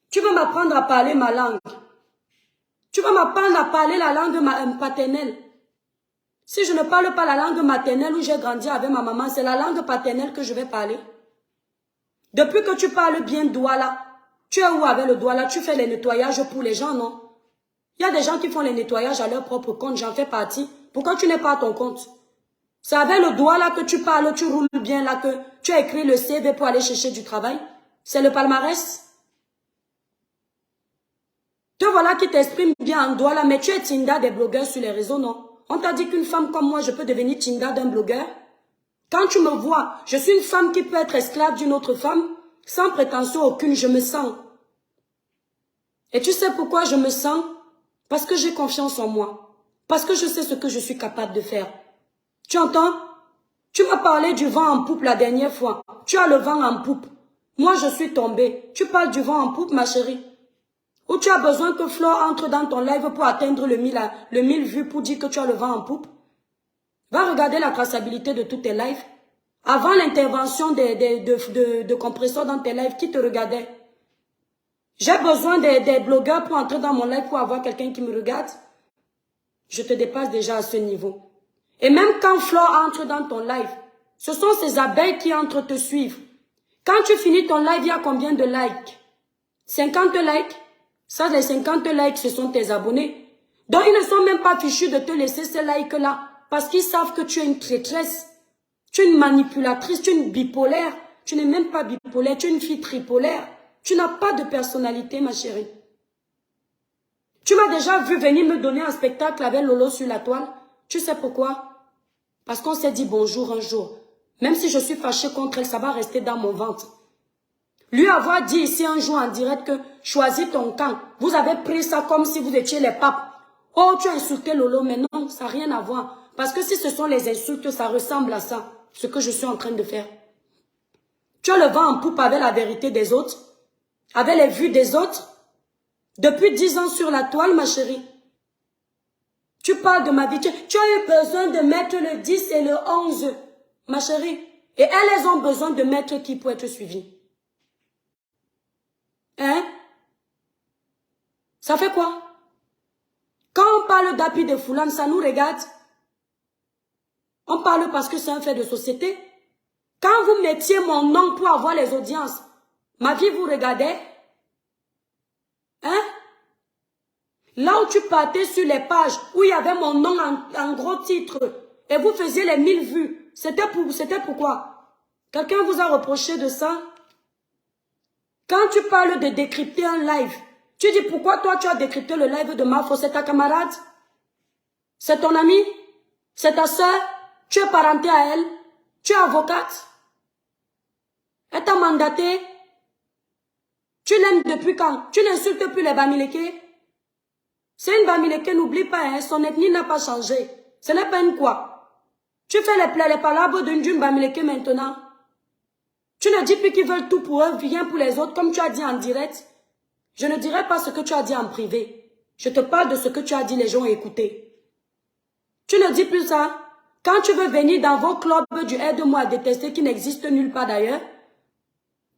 Tu veux m'apprendre à parler ma langue. Tu vas m'apprendre à parler la langue paternelle. Si je ne parle pas la langue maternelle où j'ai grandi avec ma maman, c'est la langue paternelle que je vais parler. Depuis que tu parles bien Douala, tu es où avec le Douala? Tu fais les nettoyages pour les gens, non? Il y a des gens qui font les nettoyages à leur propre compte, j'en fais partie. Pourquoi tu n'es pas à ton compte? C'est avec le Douala que tu parles, tu roules bien là, que tu as écrit le CV pour aller chercher du travail. C'est le palmarès. Te voilà qui t'exprime bien en Douala, mais tu es Tinda des blogueurs sur les réseaux, non? On t'a dit qu'une femme comme moi, je peux devenir Tinda d'un blogueur? Quand tu me vois, je suis une femme qui peut être esclave d'une autre femme, sans prétention aucune, je me sens. Et tu sais pourquoi je me sens? Parce que j'ai confiance en moi. Parce que je sais ce que je suis capable de faire. Tu entends? Tu m'as parlé du vent en poupe la dernière fois. Tu as le vent en poupe. Moi, je suis tombée. Tu parles du vent en poupe, ma chérie. Ou tu as besoin que Flore entre dans ton live pour atteindre le 1000 vues pour dire que tu as le vent en poupe? Va regarder la traçabilité de tous tes lives. Avant l'intervention de compresseurs dans tes lives, qui te regardait? J'ai besoin des blogueurs pour entrer dans mon live pour avoir quelqu'un qui me regarde. Je te dépasse déjà à ce niveau. Et même quand Flore entre dans ton live, ce sont ces abeilles qui entrent te suivre. Quand tu finis ton live, il y a combien de likes? 50 likes? Ça, les 50 likes, ce sont tes abonnés. Donc, ils ne sont même pas fichus de te laisser ces likes-là. Parce qu'ils savent que tu es une traîtresse. Tu es une manipulatrice, tu es une bipolaire. Tu n'es même pas bipolaire, tu es une fille tripolaire. Tu n'as pas de personnalité, ma chérie. Tu m'as déjà vu venir me donner un spectacle avec Lolo sur la toile. Tu sais pourquoi? Parce qu'on s'est dit bonjour un jour. Même si je suis fâchée contre elle, ça va rester dans mon ventre. Lui avoir dit ici un jour en direct que choisis ton camp. Vous avez pris ça comme si vous étiez les papes. Oh, tu as insulté Lolo, mais non, ça n'a rien à voir. Parce que si ce sont les insultes, ça ressemble à ça, ce que je suis en train de faire. Tu as le vent en poupe avec la vérité des autres, avec les vues des autres. Depuis 10 ans sur la toile, ma chérie. Tu parles de ma vie. Tu as eu besoin de mettre le 10 et le 11, ma chérie. Et elles ont besoin de mettre qui pour être suivies. Hein? Ça fait quoi? Quand on parle d'appui de Foulam, ça nous regarde. On parle parce que c'est un fait de société. Quand vous mettiez mon nom pour avoir les audiences, ma vie vous regardait? Hein? Là où tu partais sur les pages, où il y avait mon nom en gros titre, et vous faisiez les 1000 vues, c'était pourquoi? Quelqu'un vous a reproché de ça? Quand tu parles de décrypter un live, tu dis pourquoi toi tu as décrypté le live de Mafo? C'est ta camarade? C'est ton ami? C'est ta soeur? Tu es parenté à elle? Tu es avocate? Elle t'a mandaté? Tu l'aimes depuis quand? Tu n'insultes plus les Bamileke? C'est une Bamileke, n'oublie pas, hein, son ethnie n'a pas changé. Ce n'est pas une quoi. Tu fais les palabres d'une Bamileke maintenant. Tu ne dis plus qu'ils veulent tout pour eux, rien pour les autres, comme tu as dit en direct. Je ne dirai pas ce que tu as dit en privé. Je te parle de ce que tu as dit, les gens ont écouté. Tu ne dis plus ça. Quand tu veux venir dans vos clubs du aide-moi à détester qui n'existe nulle part d'ailleurs,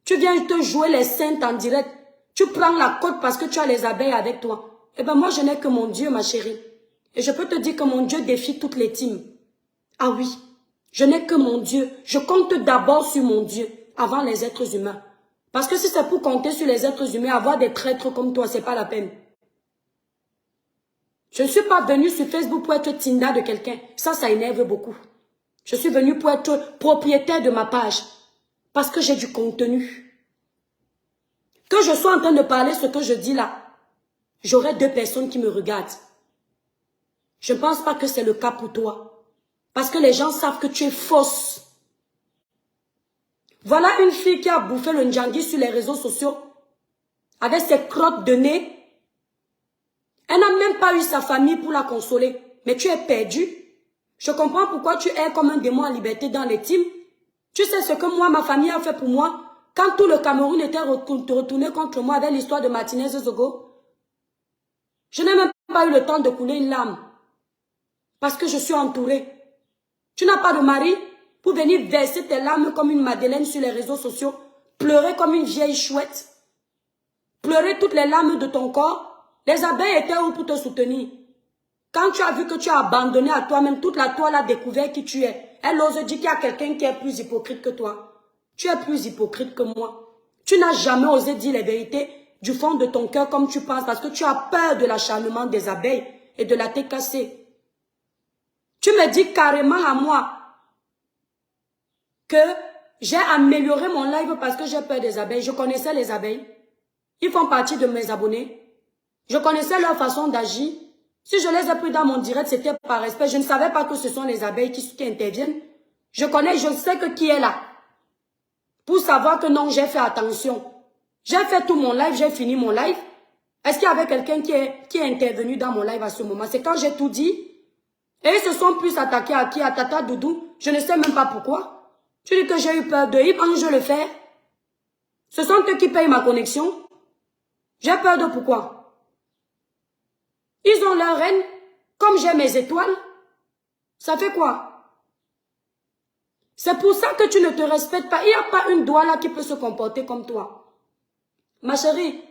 tu viens te jouer les saintes en direct. Tu prends la côte parce que tu as les abeilles avec toi. Eh bien moi je n'ai que mon Dieu, ma chérie. Et je peux te dire que mon Dieu défie toutes les teams. Ah oui, je n'ai que mon Dieu. Je compte d'abord sur mon Dieu avant les êtres humains. Parce que si c'est pour compter sur les êtres humains, avoir des traîtres comme toi, c'est pas la peine. Je ne suis pas venue sur Facebook pour être Tinda de quelqu'un. Ça énerve beaucoup. Je suis venue pour être propriétaire de ma page. Parce que j'ai du contenu. Que je sois en train de parler ce que je dis là, j'aurai 2 personnes qui me regardent. Je ne pense pas que c'est le cas pour toi. Parce que les gens savent que tu es fausse. Voilà une fille qui a bouffé le Ndjangi sur les réseaux sociaux. Avec ses crottes de nez. Elle n'a même pas eu sa famille pour la consoler. Mais tu es perdu. Je comprends pourquoi tu es comme un démon en liberté dans les teams. Tu sais ce que moi, ma famille a fait pour moi quand tout le Cameroun était retourné contre moi avec l'histoire de Martinez Zogo. Je n'ai même pas eu le temps de couler une larme. Parce que je suis entourée. Tu n'as pas de mari pour venir verser tes larmes comme une Madeleine sur les réseaux sociaux. Pleurer comme une vieille chouette. Pleurer toutes les larmes de ton corps. Les abeilles étaient où pour te soutenir? Quand tu as vu que tu as abandonné à toi-même, toute la toile a découvert qui tu es. Elle ose dire qu'il y a quelqu'un qui est plus hypocrite que toi. Tu es plus hypocrite que moi. Tu n'as jamais osé dire les vérités du fond de ton cœur comme tu penses parce que tu as peur de l'acharnement des abeilles et de la tête cassée. Tu me dis carrément à moi que j'ai amélioré mon live parce que j'ai peur des abeilles. Je connaissais les abeilles. Ils font partie de mes abonnés. Je connaissais leur façon d'agir. Si je les ai pris dans mon direct, c'était par respect. Je ne savais pas que ce sont les abeilles qui interviennent. Je sais que qui est là. Pour savoir que non, j'ai fait attention. J'ai fait tout mon live, j'ai fini mon live. Est-ce qu'il y avait quelqu'un qui est intervenu dans mon live à ce moment? C'est quand j'ai tout dit. Et ils se sont plus attaqués à qui? À Tata Doudou. Je ne sais même pas pourquoi. Tu dis que j'ai eu peur d'eux. Ils pensent que je le fais. Ce sont eux qui payent ma connexion. J'ai peur de pourquoi? Ils ont leur reine. Comme j'ai mes étoiles. Ça fait quoi? C'est pour ça que tu ne te respectes pas. Il n'y a pas une Douala qui peut se comporter comme toi. Ma chérie,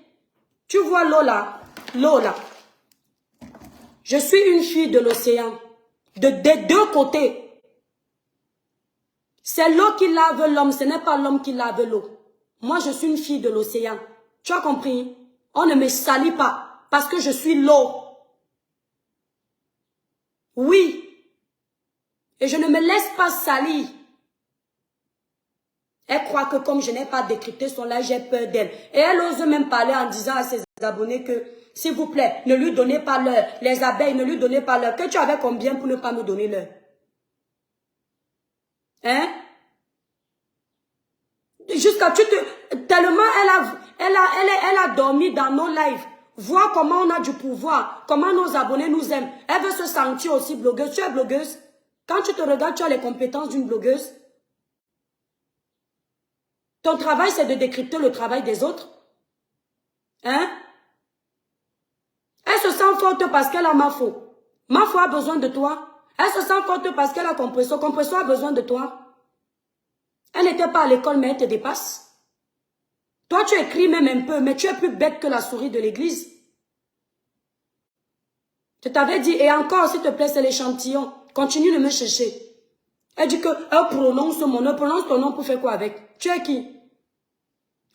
tu vois l'eau là? L'eau là. Je suis une fille de l'océan. Des deux côtés. C'est l'eau qui lave l'homme, ce n'est pas l'homme qui lave l'eau. Moi, je suis une fille de l'océan. Tu as compris? On ne me salit pas parce que je suis l'eau. Oui. Et je ne me laisse pas salir. Elle croit que comme je n'ai pas décrypté son live, j'ai peur d'elle. Et elle ose même parler en disant à ses abonnés que, s'il vous plaît, ne lui donnez pas l'heure. Les abeilles, ne lui donnez pas l'heure. Que tu avais combien pour ne pas me donner l'heure? Hein? Jusqu'à tellement elle a dormi dans nos lives. Vois comment on a du pouvoir, comment nos abonnés nous aiment. Elle veut se sentir aussi blogueuse. Tu es blogueuse? Quand tu te regardes, tu as les compétences d'une blogueuse. Ton travail, c'est de décrypter le travail des autres. Hein? Elle se sent forte parce qu'elle a Mafo. Mafo a besoin de toi. Elle se sent forte parce qu'elle a Compresso. Compresso a besoin de toi. Elle n'était pas à l'école, mais elle te dépasse. Toi, tu écris même un peu, mais tu es plus bête que la souris de l'église. Je t'avais dit, et encore, s'il te plaît, c'est l'échantillon. Continue de me chercher. Elle dit que, elle prononce mon nom. Prononce ton nom pour faire quoi avec? Tu es qui?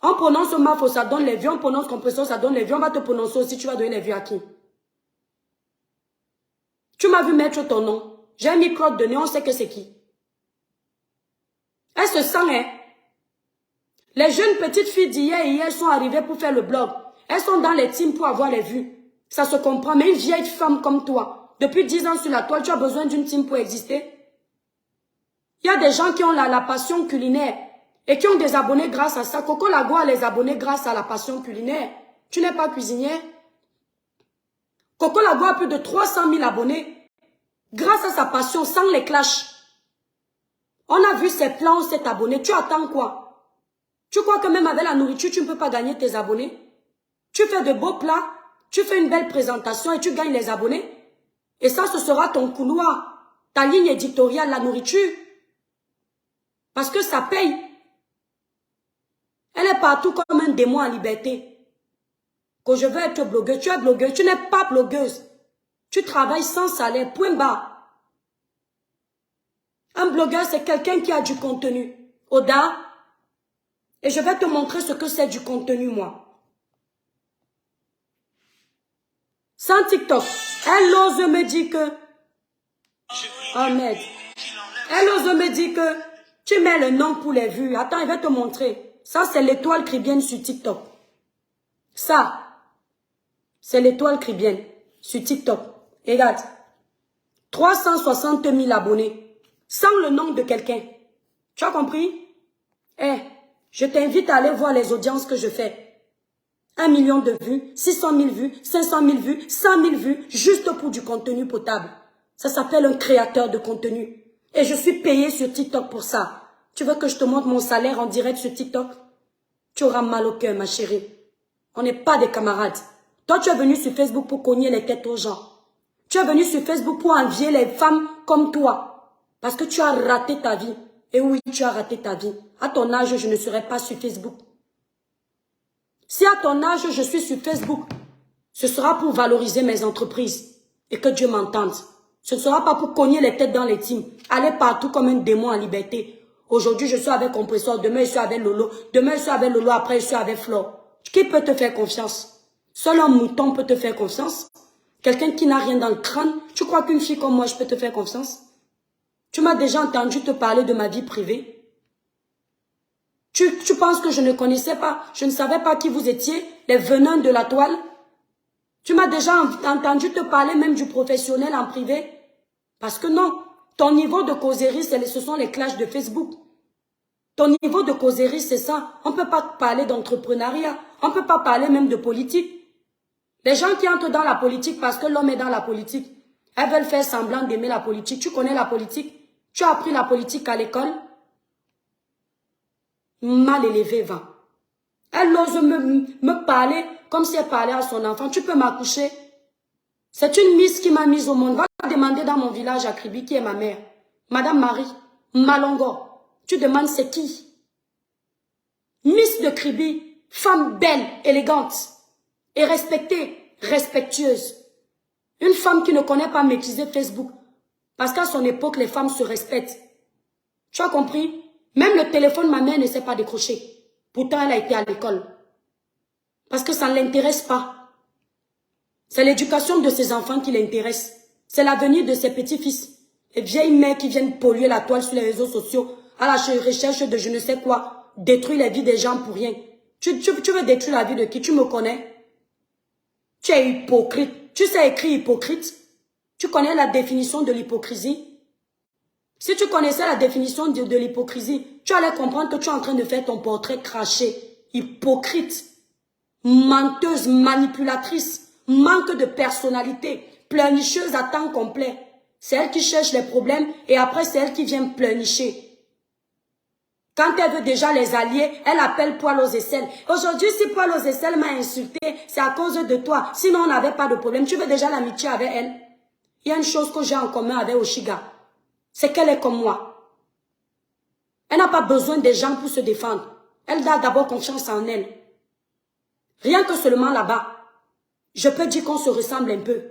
On prononce Mafo, ça donne les vues. On prononce Compresso, ça donne les vues. On va te prononcer aussi, tu vas donner les vues à qui? Tu m'as vu mettre ton nom. J'ai mis Claude Denis, on sait que c'est qui. Elle se sent, hein. Les jeunes petites filles d'hier et hier sont arrivées pour faire le blog. Elles sont dans les teams pour avoir les vues. Ça se comprend, mais une vieille femme comme toi, depuis 10 ans sur la toile, tu as besoin d'une team pour exister. Il y a des gens qui ont la passion culinaire et qui ont des abonnés grâce à ça. Coco Lago a les abonnés grâce à la passion culinaire. Tu n'es pas cuisinière. Coco Lago a plus de 300 000 abonnés grâce à sa passion, sans les clashs. On a vu ses plans, cet abonné. Tu attends quoi? Tu crois que même avec la nourriture, tu ne peux pas gagner tes abonnés? Tu fais de beaux plats, tu fais une belle présentation et tu gagnes les abonnés. Et ça, ce sera ton couloir, ta ligne éditoriale, la nourriture. Parce que ça paye. Elle est partout comme un démon en liberté. Que je veux être blogueuse, tu es blogueuse, tu n'es pas blogueuse. Tu travailles sans salaire, point bas. Un blogueur, c'est quelqu'un qui a du contenu. Oda, et je vais te montrer ce que c'est du contenu, moi. Sans TikTok, elle ose me dire que... Oh merde. Elle ose me dire que tu mets le nom pour les vues. Attends, je vais te montrer. Ça, c'est l'étoile cribienne sur TikTok. Ça, c'est l'étoile cribienne sur TikTok. Et regarde. 360 000 abonnés. Sans le nom de quelqu'un. Tu as compris? Eh, je t'invite à aller voir les audiences que je fais. 1 million de vues, 600 000 vues, 500 000 vues, 100 000 vues, juste pour du contenu potable. Ça s'appelle un créateur de contenu. Et je suis payé sur TikTok pour ça. Tu veux que je te montre mon salaire en direct sur TikTok? Tu auras mal au cœur, ma chérie. On n'est pas des camarades. Toi, tu es venu sur Facebook pour cogner les têtes aux gens. Tu es venu sur Facebook pour envier les femmes comme toi. Parce que tu as raté ta vie. Et oui, tu as raté ta vie. À ton âge, je ne serai pas sur Facebook. Si à ton âge, je suis sur Facebook, ce sera pour valoriser mes entreprises. Et que Dieu m'entende. Ce ne sera pas pour cogner les têtes dans les teams. Aller partout comme un démon en liberté. Aujourd'hui, je suis avec Compresseur. Demain, je suis avec Lolo. Demain, je suis avec Lolo. Après, je suis avec Flore. Qui peut te faire confiance? Seul un mouton peut te faire confiance. Quelqu'un qui n'a rien dans le crâne. Tu crois qu'une fille comme moi, je peux te faire confiance? Tu m'as déjà entendu te parler de ma vie privée? Tu penses que je ne connaissais pas, je ne savais pas qui vous étiez, les venants de la toile? Tu m'as déjà entendu te parler même du professionnel en privé? Parce que non, ton niveau de causerie, ce sont les clashs de Facebook. Ton niveau de causerie, c'est ça. On ne peut pas parler d'entrepreneuriat. On ne peut pas parler même de politique. Les gens qui entrent dans la politique parce que l'homme est dans la politique, elles veulent faire semblant d'aimer la politique. Tu connais la politique? Tu as appris la politique à l'école? Mal élevé, va. Elle ose me parler comme si elle parlait à son enfant. Tu peux m'accoucher? C'est une miss qui m'a mise au monde. Va demander dans mon village à Kribi qui est ma mère. Madame Marie Malongo. Tu demandes c'est qui? Miss de Kribi, femme belle, élégante et respectée, respectueuse. Une femme qui ne connaît pas maîtriser Facebook. Parce qu'à son époque, les femmes se respectent. Tu as compris? Même le téléphone, ma mère ne sait pas décrocher. Pourtant, elle a été à l'école. Parce que ça ne l'intéresse pas. C'est l'éducation de ses enfants qui l'intéresse. C'est l'avenir de ses petits-fils. Les vieilles mères qui viennent polluer la toile sur les réseaux sociaux à la recherche de je ne sais quoi, détruire la vie des gens pour rien. Tu veux détruire la vie de qui? Tu me connais? Tu es hypocrite. Tu sais écrire hypocrite? Tu connais la définition de l'hypocrisie? Si tu connaissais la définition de l'hypocrisie, tu allais comprendre que tu es en train de faire ton portrait craché. Hypocrite, menteuse, manipulatrice, manque de personnalité, pleurnicheuse à temps complet. C'est elle qui cherche les problèmes et après c'est elle qui vient pleurnicher. Quand elle veut déjà les allier, elle appelle Poil aux aisselles. Aujourd'hui, si Poil aux aisselles m'a insulté, c'est à cause de toi. Sinon, on n'avait pas de problème. Tu veux déjà l'amitié avec elle? Il y a une chose que j'ai en commun avec Oshiga. C'est qu'elle est comme moi. Elle n'a pas besoin des gens pour se défendre. Elle a d'abord confiance en elle. Rien que seulement là-bas, je peux dire qu'on se ressemble un peu.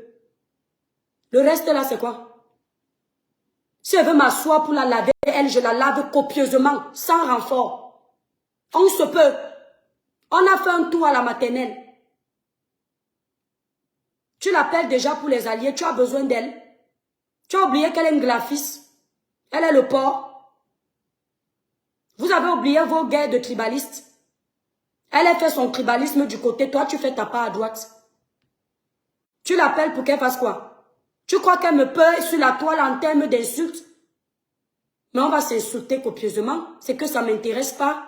Le reste là, c'est quoi? Si elle veut m'asseoir pour la laver, elle, je la lave copieusement, sans renfort. On se peut. On a fait un tour à la maternelle. Tu l'appelles déjà pour les alliés, tu as besoin d'elle. Tu as oublié qu'elle est une graphiste. Elle est le porc. Vous avez oublié vos guerres de tribalistes. Elle a fait son tribalisme du côté, toi tu fais ta part à droite. Tu l'appelles pour qu'elle fasse quoi? Tu crois qu'elle me peut sur la toile en termes d'insultes? Mais on va s'insulter copieusement, c'est que ça ne m'intéresse pas.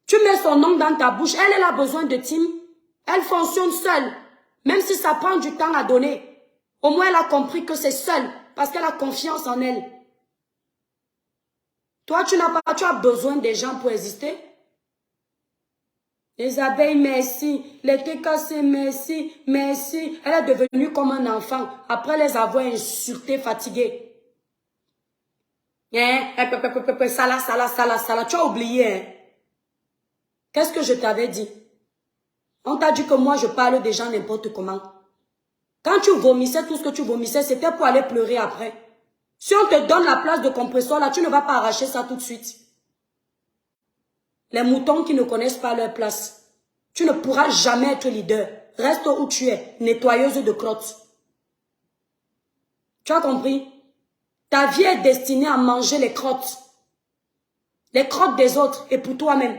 Tu mets son nom dans ta bouche, elle a besoin de team. Elle fonctionne seule, même si ça prend du temps à donner. Au moins elle a compris que c'est seule, parce qu'elle a confiance en elle. Toi, tu as besoin des gens pour exister. Les abeilles, merci. Les cassés, merci. Merci. Elle est devenue comme un enfant, après les avoir insultés, fatigués. Sala, sala, sala, sala. Tu as oublié, hein? Qu'est-ce que je t'avais dit? On t'a dit que moi, je parle des gens n'importe comment. Quand tu vomissais, tout ce que tu vomissais, c'était pour aller pleurer après. Si on te donne la place de compresseur, là, tu ne vas pas arracher ça tout de suite. Les moutons qui ne connaissent pas leur place. Tu ne pourras jamais être leader. Reste où tu es, nettoyeuse de crottes. Tu as compris? Ta vie est destinée à manger les crottes. Les crottes des autres et pour toi-même.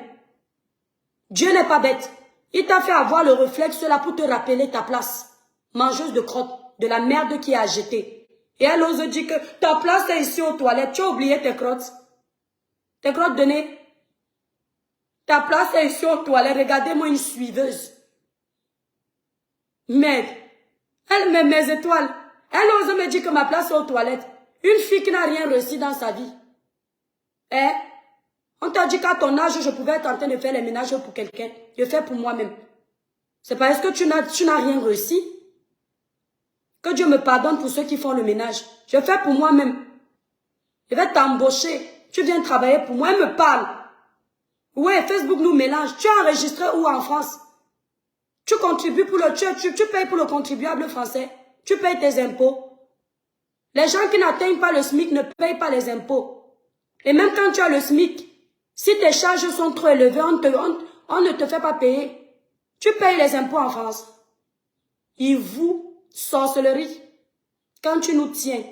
Dieu n'est pas bête. Il t'a fait avoir le réflexe là pour te rappeler ta place. Mangeuse de crottes, de la merde qui a jeté. Et elle ose dire que ta place est ici aux toilettes. Tu as oublié tes crottes. Tes crottes de nez. Ta place est ici aux toilettes. Regardez-moi une suiveuse. Merde. Elle met mes étoiles. Elle ose me dire que ma place est aux toilettes. Une fille qui n'a rien reçu dans sa vie. Hein? On t'a dit qu'à ton âge, je pouvais être en train de faire les ménages pour quelqu'un. Je fais pour moi-même. C'est parce que tu n'as rien reçu. Que Dieu me pardonne pour ceux qui font le ménage. Je fais pour moi-même. Je vais t'embaucher. Tu viens travailler pour moi. Elle me parle. Ouais, Facebook nous mélange. Tu es enregistré où en France? Tu contribues pour le... Tu payes pour le contribuable français. Tu payes tes impôts. Les gens qui n'atteignent pas le SMIC ne payent pas les impôts. Et même quand tu as le SMIC, si tes charges sont trop élevées, on ne te fait pas payer. Tu payes les impôts en France. Il vous, sorcellerie. Quand tu nous tiens,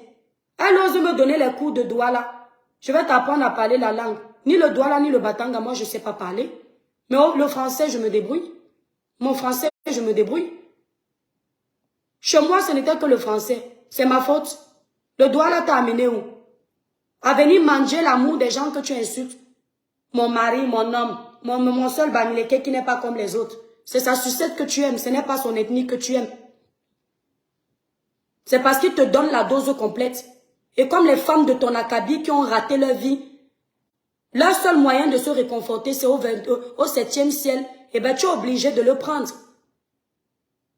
elle ose me donner les coups de doigt là. Je vais t'apprendre à parler la langue. Ni le doigt là, ni le batanga, moi je ne sais pas parler. Mais oh, le français, je me débrouille. Mon français, je me débrouille. Chez moi, ce n'était que le français. C'est ma faute. Le doigt là t'a amené où? À venir manger l'amour des gens que tu insultes. Mon mari, mon homme, mon seul Bamileke qui n'est pas comme les autres. C'est sa sucette que tu aimes, ce n'est pas son ethnie que tu aimes. C'est parce qu'il te donne la dose complète. Et comme les femmes de ton acabit qui ont raté leur vie, leur seul moyen de se réconforter, c'est au 7e ciel, et bien tu es obligé de le prendre.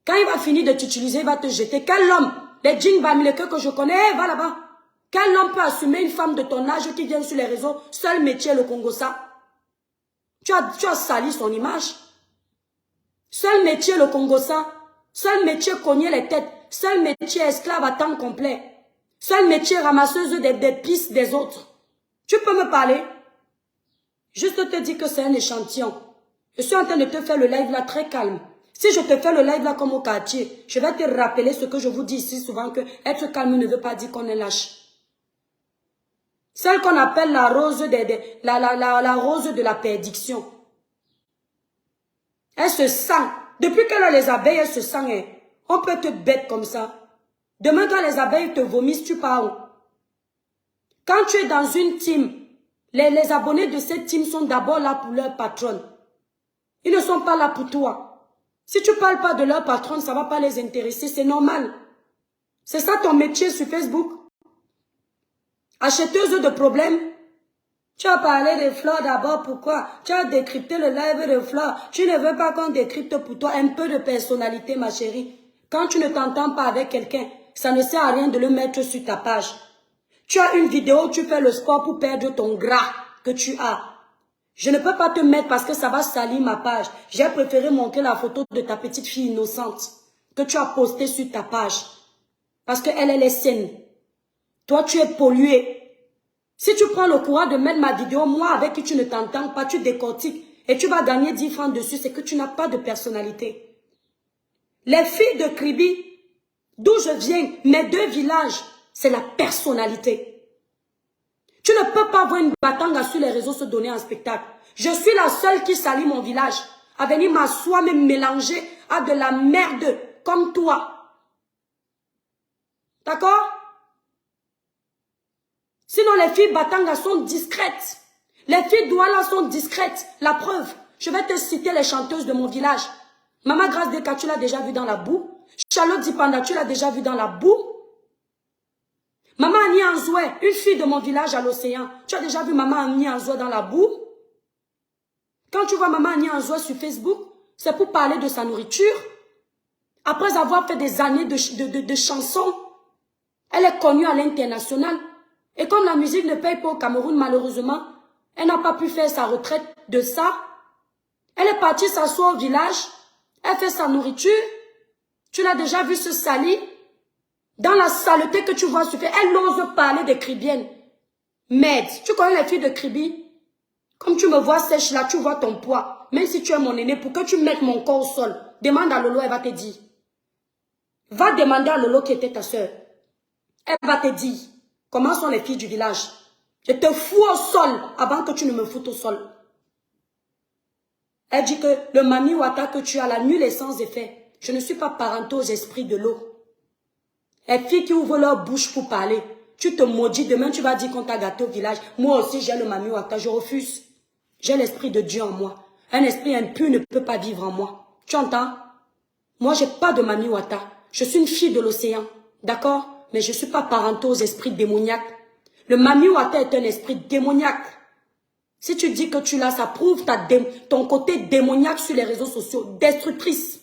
Quand il va finir de t'utiliser, il va te jeter. Quel homme, les djinns Bamileke que je connais, va là-bas. Quel homme peut assumer une femme de ton âge qui vient sur les réseaux, seul métier le Congossa? Tu as sali son image. Seul métier le Congossa. Seul métier cogner les têtes. Seul métier esclave à temps complet. Seul métier ramasseuse des pistes des autres. Tu peux me parler? Juste te dire que c'est un échantillon. Je suis en train de te faire le live là très calme. Si je te fais le live là comme au quartier, je vais te rappeler ce que je vous dis ici souvent, que être calme ne veut pas dire qu'on est lâche. Celle qu'on appelle la rose la rose de la perdiction. Elle se sent. Depuis qu'elle a les abeilles, elle se sent. Hein. On peut te bête comme ça. Demain, quand les abeilles te vomissent, tu pars où? Quand tu es dans une team, les abonnés de cette team sont d'abord là pour leur patronne. Ils ne sont pas là pour toi. Si tu ne parles pas de leur patronne, ça ne va pas les intéresser. C'est normal. C'est ça ton métier sur Facebook. Acheteuse de problèmes. Tu as parlé de Flore d'abord, pourquoi? Tu as décrypté le live de Flore. Tu ne veux pas qu'on décrypte pour toi un peu de personnalité, ma chérie. Quand tu ne t'entends pas avec quelqu'un, ça ne sert à rien de le mettre sur ta page. Tu as une vidéo, tu fais le sport pour perdre ton gras que tu as. Je ne peux pas te mettre parce que ça va salir ma page. J'ai préféré montrer la photo de ta petite fille innocente que tu as postée sur ta page. Parce qu'elle est saine. Toi, tu es pollué. Si tu prends le courage de mettre ma vidéo, moi avec qui tu ne t'entends pas, tu décortiques et tu vas gagner 10 francs dessus, c'est que tu n'as pas de personnalité. Les filles de Kribi, d'où je viens, mes 2 villages, c'est la personnalité. Tu ne peux pas voir une batanga sur les réseaux se donner un spectacle. Je suis la seule qui salit mon village, à venir m'asseoir, me mélanger à de la merde comme toi. D'accord? Sinon, les filles Batanga sont discrètes. Les filles Douala sont discrètes. La preuve, je vais te citer les chanteuses de mon village. Maman Grâce Deka, tu l'as déjà vue dans la boue. Charlotte Dipanda, tu l'as déjà vue dans la boue. Maman Annie Anzoué, une fille de mon village à l'océan. Tu as déjà vu Maman Annie Anzoué dans la boue. Quand tu vois Maman Annie Anzoué sur Facebook, c'est pour parler de sa nourriture. Après avoir fait des années de chansons, elle est connue à l'international. Et comme la musique ne paye pas au Cameroun, malheureusement, elle n'a pas pu faire sa retraite de ça. Elle est partie s'asseoir au village. Elle fait sa nourriture. Tu l'as déjà vu se salir. Dans la saleté que tu vois se faire, elle ose parler des Kribiennes. Merde, tu connais les filles de Kribi? Comme tu me vois sèche là, tu vois ton poids. Même si tu es mon aîné, pour que tu mettes mon corps au sol, demande à Lolo, elle va te dire. Va demander à Lolo qui était ta soeur. Elle va te dire. Comment sont les filles du village? Je te fous au sol avant que tu ne me foutes au sol. Elle dit que le mami wata que tu as, la nulle est sans effet. Je ne suis pas parenté aux esprits de l'eau. Les filles qui ouvrent leur bouche pour parler, tu te maudis, demain tu vas dire qu'on t'a gâté au village. Moi aussi j'ai le mami wata, je refuse. J'ai l'esprit de Dieu en moi. Un esprit impur ne peut pas vivre en moi. Tu entends? Moi, je n'ai pas de Mami Wata. Je suis une fille de l'océan. D'accord? Mais je ne suis pas parenté aux esprits démoniaques. Le Mami Wata est un esprit démoniaque. Si tu dis que tu l'as, ça prouve ton côté démoniaque sur les réseaux sociaux, destructrice.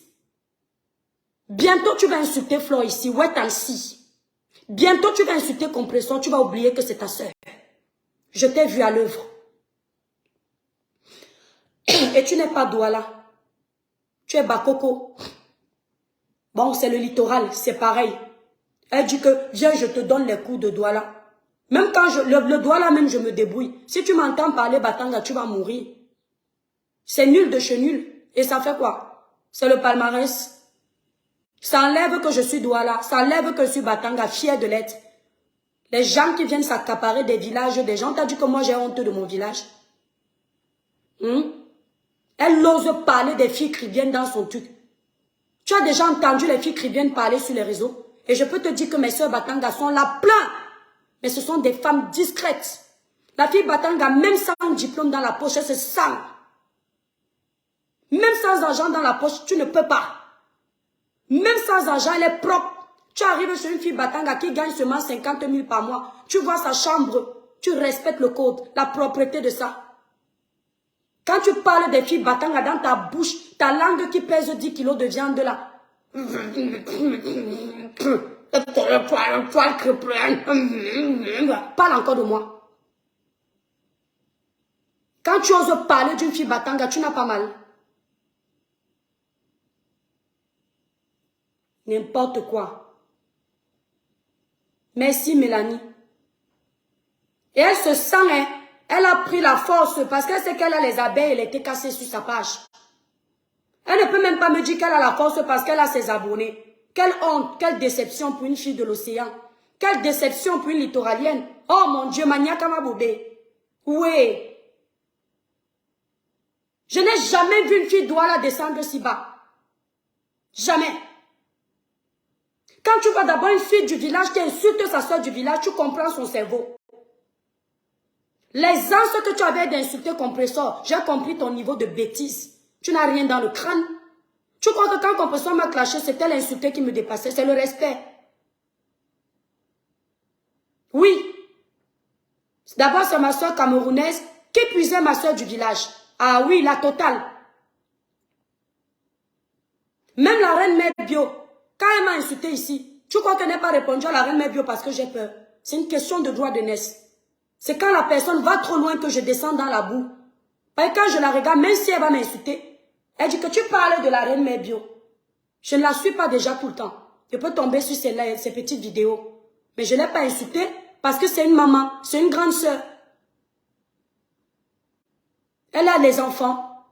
Bientôt, tu vas insulter Flore ici, Wetansi. Bientôt, tu vas insulter Compressor, tu vas oublier que c'est ta soeur. Je t'ai vu à l'œuvre. Et tu n'es pas Douala. Tu es Bakoko. Bon, c'est le littoral, c'est pareil. Elle dit que, viens, je te donne les coups de Douala. Même quand le Douala même, je me débrouille. Si tu m'entends parler Batanga, tu vas mourir. C'est nul de chez nul. Et ça fait quoi? C'est le palmarès. Ça enlève que je suis Douala. Ça enlève que je suis Batanga, fier de l'être. Les gens qui viennent s'accaparer des villages des gens, t'as dit que moi j'ai honte de mon village. Elle ose parler des filles qui viennent dans son truc. Tu as déjà entendu les filles qui viennent parler sur les réseaux? Et je peux te dire que mes soeurs Batanga sont là plein. Mais ce sont des femmes discrètes. La fille Batanga, même sans diplôme dans la poche, elle se sent. Même sans argent dans la poche, tu ne peux pas. Même sans argent, elle est propre. Tu arrives sur une fille Batanga qui gagne seulement 50 000 par mois. Tu vois sa chambre. Tu respectes le code, la propreté de ça. Quand tu parles des filles Batanga dans ta bouche, ta langue qui pèse 10 kilos de viande là. Parle encore de moi. Quand tu oses parler d'une fille Batanga, tu n'as pas mal. N'importe quoi. Merci Mélanie. Et elle se sent, hein, elle a pris la force parce qu'elle sait qu'elle a les abeilles, elle était cassée sur sa page. Elle ne peut même pas me dire qu'elle a la force parce qu'elle a ses abonnés. Quelle honte, quelle déception pour une fille de l'océan. Quelle déception pour une littoralienne. Oh mon Dieu, Mania Kamabobé. Oui. Je n'ai jamais vu une fille Douala descendre si bas. Jamais. Quand tu vois d'abord une fille du village qui insulte sa soeur du village, tu comprends son cerveau. Les anses que tu avais d'insulter Compressor, j'ai compris ton niveau de bêtise. Tu n'as rien dans le crâne. Tu crois que quand Compressor m'a clashé, c'était l'insulté qui me dépassait, c'est le respect. Oui. D'abord, c'est ma soeur camerounaise qui puisait ma soeur du village. Ah oui, la totale. Même la reine mère bio, quand elle m'a insulté ici, tu crois qu'elle n'a pas répondu à la reine mère bio parce que j'ai peur. C'est une question de droit de naissance. C'est quand la personne va trop loin que je descends dans la boue. Et quand je la regarde, même si elle va m'insulter, elle dit que tu parles de la reine mère bio. Je ne la suis pas déjà tout le temps. Je peux tomber sur ces petites vidéos. Mais je ne l'ai pas insultée parce que c'est une maman, c'est une grande sœur. Elle a les enfants.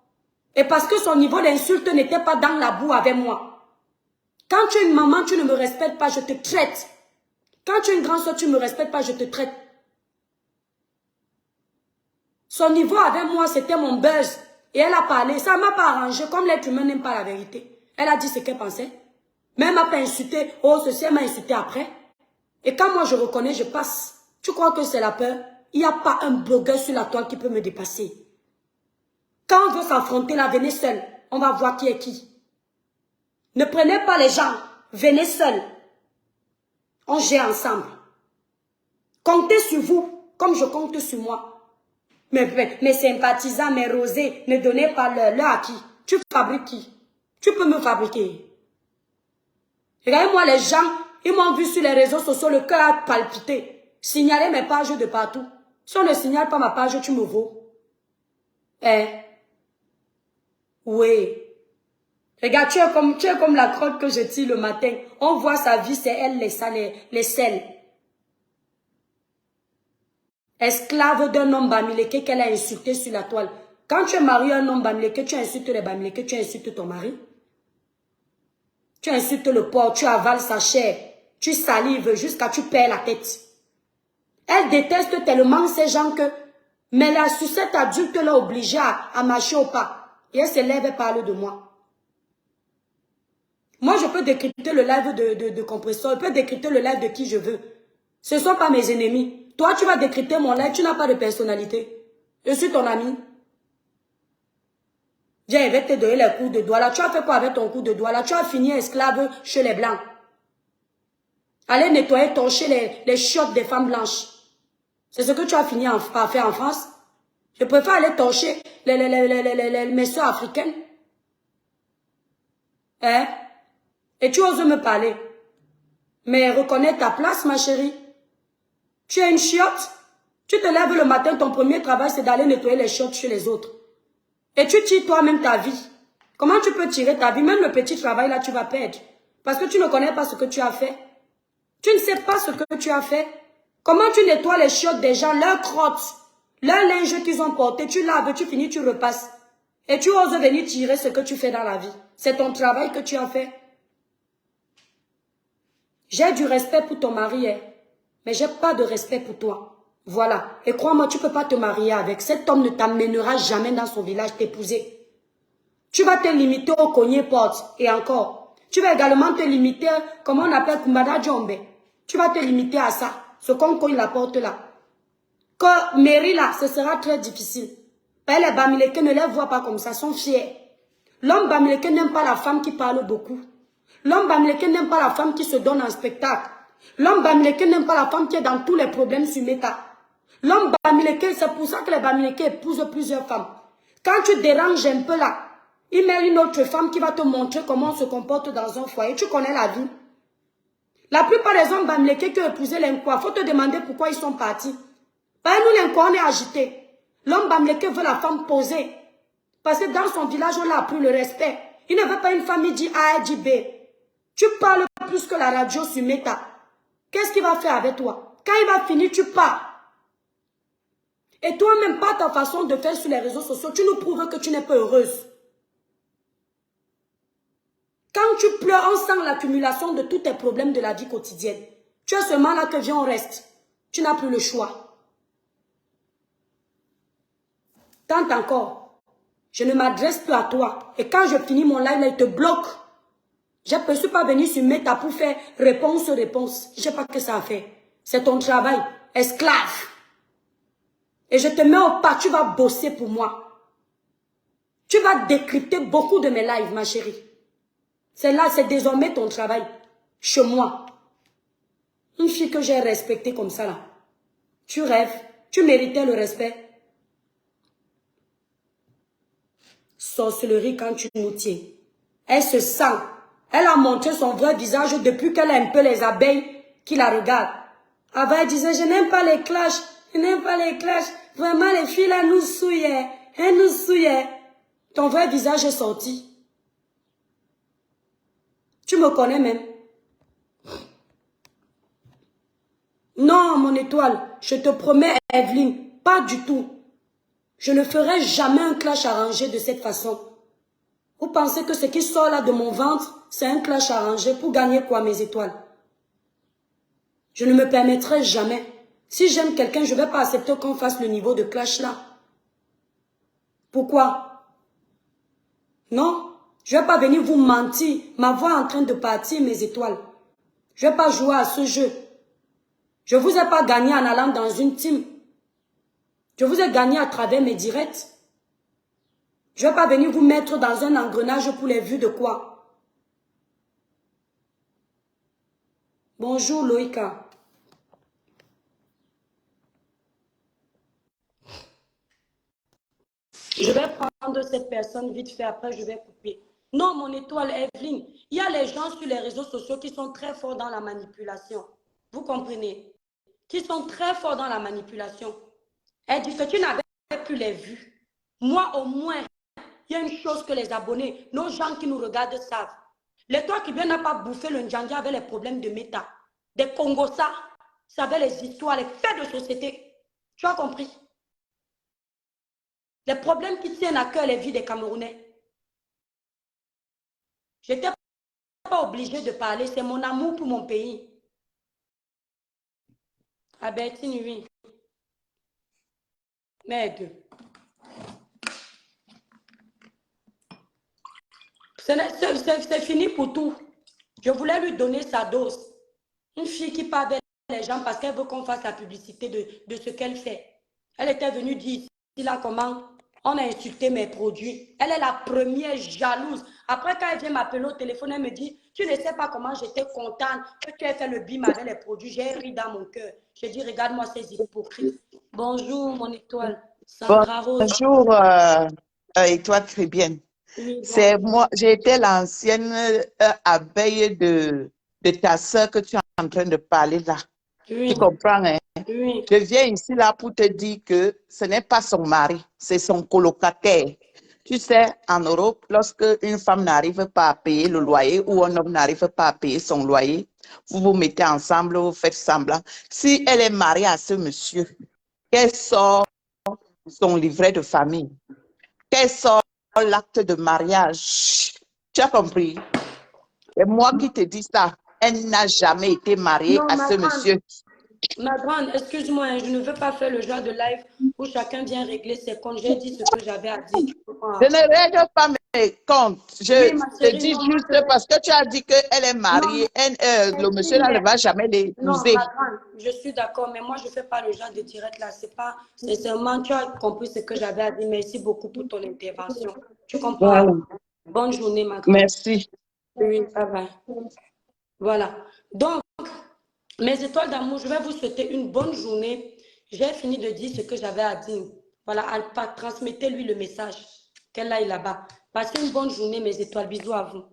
Et parce que son niveau d'insulte n'était pas dans la boue avec moi. Quand tu es une maman, tu ne me respectes pas, je te traite. Quand tu es une grande sœur, tu ne me respectes pas, je te traite. Son niveau avec moi, c'était mon buzz. Et elle a parlé, ça ne m'a pas arrangé, comme l'être humain n'aime pas la vérité. Elle a dit ce qu'elle pensait. Mais elle ne m'a pas insulté. Oh, ceci, elle m'a insulté après. Et quand moi je reconnais, je passe. Tu crois que c'est la peur? Il n'y a pas un blogueur sur la toile qui peut me dépasser. Quand on veut s'affronter là, venez seul. On va voir qui est qui. Ne prenez pas les gens. Venez seul. On gère ensemble. Comptez sur vous, comme je compte sur moi. Mes sympathisants, mes rosés, ne donnez pas leur à qui? Tu fabriques qui? Tu peux me fabriquer. Regardez-moi les gens, ils m'ont vu sur les réseaux sociaux, le cœur a palpité. Signalez mes pages de partout. Si on ne signale pas ma page, tu me vaux. Eh? Oui. Regarde, tu es comme la crotte que je tire le matin. On voit sa vie, c'est elle les selles. Esclave d'un homme bamileke qu'elle a insulté sur la toile. Quand tu es marié à un homme bamileke, tu insultes les bamileke, tu insultes ton mari. Tu insultes le porc, tu avales sa chair. Tu salives jusqu'à tu perds la tête. Elle déteste tellement ces gens que... Mais la sucette adulte l'a obligée à marcher au pas. Et elle se lève et parle de moi. Moi, je peux décrypter le live de Compressor. Je peux décrypter le live de qui je veux. Ce ne sont pas mes ennemis. Toi, tu vas décrypter mon live. Tu n'as pas de personnalité. Je suis ton ami. Viens, je vais te donner les coups de doigt là. Tu as fait quoi avec ton coup de doigt là? Tu as fini esclave chez les blancs. Allez nettoyer, torcher les chiottes des femmes blanches. C'est ce que tu as fini par faire en France. Je préfère aller torcher mes soeurs africaines. Hein? Et tu oses me parler. Mais reconnais ta place, ma chérie. Tu es une chiotte. Tu te lèves le matin, ton premier travail, c'est d'aller nettoyer les chiottes chez les autres. Et tu tires toi-même ta vie. Comment tu peux tirer ta vie? Même le petit travail là, tu vas perdre. Parce que tu ne connais pas ce que tu as fait. Tu ne sais pas ce que tu as fait. Comment tu nettoies les chiottes des gens, leurs crottes, leur linge qu'ils ont porté, tu laves, tu finis, tu repasses. Et tu oses venir tirer ce que tu fais dans la vie. C'est ton travail que tu as fait. J'ai du respect pour ton mari, hein, mais j'ai pas de respect pour toi. Voilà. Et crois-moi, tu peux pas te marier avec. Cet homme ne t'amènera jamais dans son village t'épouser. Tu vas te limiter au cogné porte. Et encore. Tu vas également te limiter, comment on appelle Kumbada Djombe. Tu vas te limiter à ça. Ce qu'on cogne la porte là. Que mairie là, ce sera très difficile. Les Bamileke ne les voient pas comme ça, sont fiers. L'homme Bamileke n'aime pas la femme qui parle beaucoup. L'homme Bamileke n'aime pas la femme qui se donne en spectacle. L'homme Bamileke n'aime pas la femme qui est dans tous les problèmes sur Meta. L'homme Bamileke, c'est pour ça que les Bamileke épousent plusieurs femmes. Quand tu déranges un peu là, il met une autre femme qui va te montrer comment on se comporte dans un foyer. Tu connais la vie. La plupart des hommes Bamileke qui ont épousé l'Inkoa, il faut te demander pourquoi ils sont partis. Parce que nous, l'Inkoa, on est agités. L'homme Bamileke veut la femme posée. Parce que dans son village, on l'a appris le respect. Il ne veut pas une femme, il dit A, il dit B. Tu parles plus que la radio sur Meta. Qu'est-ce qu'il va faire avec toi? Quand il va finir, tu pars. Et toi-même, pas ta façon de faire sur les réseaux sociaux, tu nous prouves que tu n'es pas heureuse. Quand tu pleures, on sent l'accumulation de tous tes problèmes de la vie quotidienne. Tu es seulement là que viens, on reste. Tu n'as plus le choix. Tente encore. Je ne m'adresse plus à toi. Et quand je finis mon live, là, il te bloque. Je ne suis pas venue sur Meta pour faire réponse. Je ne sais pas ce que ça a fait. C'est ton travail. Esclave. Et je te mets au pas. Tu vas bosser pour moi. Tu vas décrypter beaucoup de mes lives, ma chérie. C'est là, c'est désormais ton travail. Chez moi. Une fille que j'ai respectée comme ça là. Tu rêves. Tu méritais le respect. Sorcellerie quand tu nous tiens. Elle se sent. Elle a montré son vrai visage depuis qu'elle a un peu les abeilles qui la regardent. Avant, elle disait, je n'aime pas les clashs. Je n'aime pas les clashs. Vraiment, les filles là nous souillaient. Elles nous souillaient. Ton vrai visage est sorti. Tu me connais même. Non, mon étoile. Je te promets, Evelyne, pas du tout. Je ne ferai jamais un clash arrangé de cette façon. Vous pensez que ce qui sort là de mon ventre, c'est un clash arrangé pour gagner quoi, mes étoiles? Je ne me permettrai jamais. Si j'aime quelqu'un, je ne vais pas accepter qu'on fasse le niveau de clash là. Pourquoi? Non, je ne vais pas venir vous mentir, ma voix en train de partir, mes étoiles. Je ne vais pas jouer à ce jeu. Je ne vous ai pas gagné en allant dans une team. Je vous ai gagné à travers mes directs. Je ne vais pas venir vous mettre dans un engrenage pour les vues de quoi? Bonjour Loïka. Je vais prendre cette personne vite fait, après je vais couper. Non, mon étoile Evelyne, il y a les gens sur les réseaux sociaux qui sont très forts dans la manipulation. Vous comprenez? Qui sont très forts dans la manipulation. Elle dit que tu n'avais plus les vues. Moi au moins, il y a une chose que les abonnés, nos gens qui nous regardent savent. Les toi qui viennent n'a pas bouffé le Ndjanga avec les problèmes de méta. Des Congossa, ça avait les histoires, les faits de société. Tu as compris? Les problèmes qui tiennent à cœur les vies des Camerounais. Je n'étais pas obligée de parler, c'est mon amour pour mon pays. Ah ben, oui. Merde. C'est fini pour tout. Je voulais lui donner sa dose. Une fille qui parle avec les gens parce qu'elle veut qu'on fasse la publicité de ce qu'elle fait. Elle était venue dire ici là comment On a insulté mes produits. Elle est la première jalouse. Après, quand elle vient m'appeler au téléphone, elle me dit, tu ne sais pas comment j'étais contente que tu aies fait le bim avec les produits. J'ai ri dans mon cœur. Je dis, regarde-moi ces hypocrites. Bonjour, mon étoile. Sandra Rose. Bonjour, et toi, très bien. Oui, C'est bonjour. moi, j'ai été l'ancienne abeille de ta sœur que tu es en train de parler là. Tu Oui, comprends, hein? oui. Je viens ici là pour te dire que ce n'est pas son mari, c'est son colocataire. Tu sais, en Europe, lorsque une femme n'arrive pas à payer le loyer ou un homme n'arrive pas à payer son loyer, vous vous mettez ensemble, vous faites semblant. Si elle est mariée à ce monsieur, qu'elle sort son livret de famille, qu'elle sort l'acte de mariage. Tu as compris? C'est moi qui te dis ça. Elle n'a jamais été mariée Non, à ce monsieur. ma grande, excuse-moi, hein, je ne veux pas faire le genre de live où chacun vient régler ses comptes. J'ai dit ce que j'avais à dire. Tu Je comprends? ne règle pas mes comptes. Oui, Je ma te chérie, dis non, moi juste je vais. parce que tu as dit qu'elle est Non, mariée. Le monsieur merci, là ne mais. va jamais Non, ma l'épouser. grande, je suis d'accord, mais moi je ne fais pas le genre de direct là. C'est pas. Sincèrement, tu as compris ce que j'avais à dire. Merci beaucoup pour ton intervention. Tu comprends? Voilà. Bonne journée, ma grande. Merci. Oui, bye bye. Voilà. Donc, mes étoiles d'amour, je vais vous souhaiter une bonne journée. J'ai fini de dire ce que j'avais à dire. Voilà, transmettez-lui le message qu'elle aille là-bas. Passez une bonne journée, mes étoiles. Bisous à vous.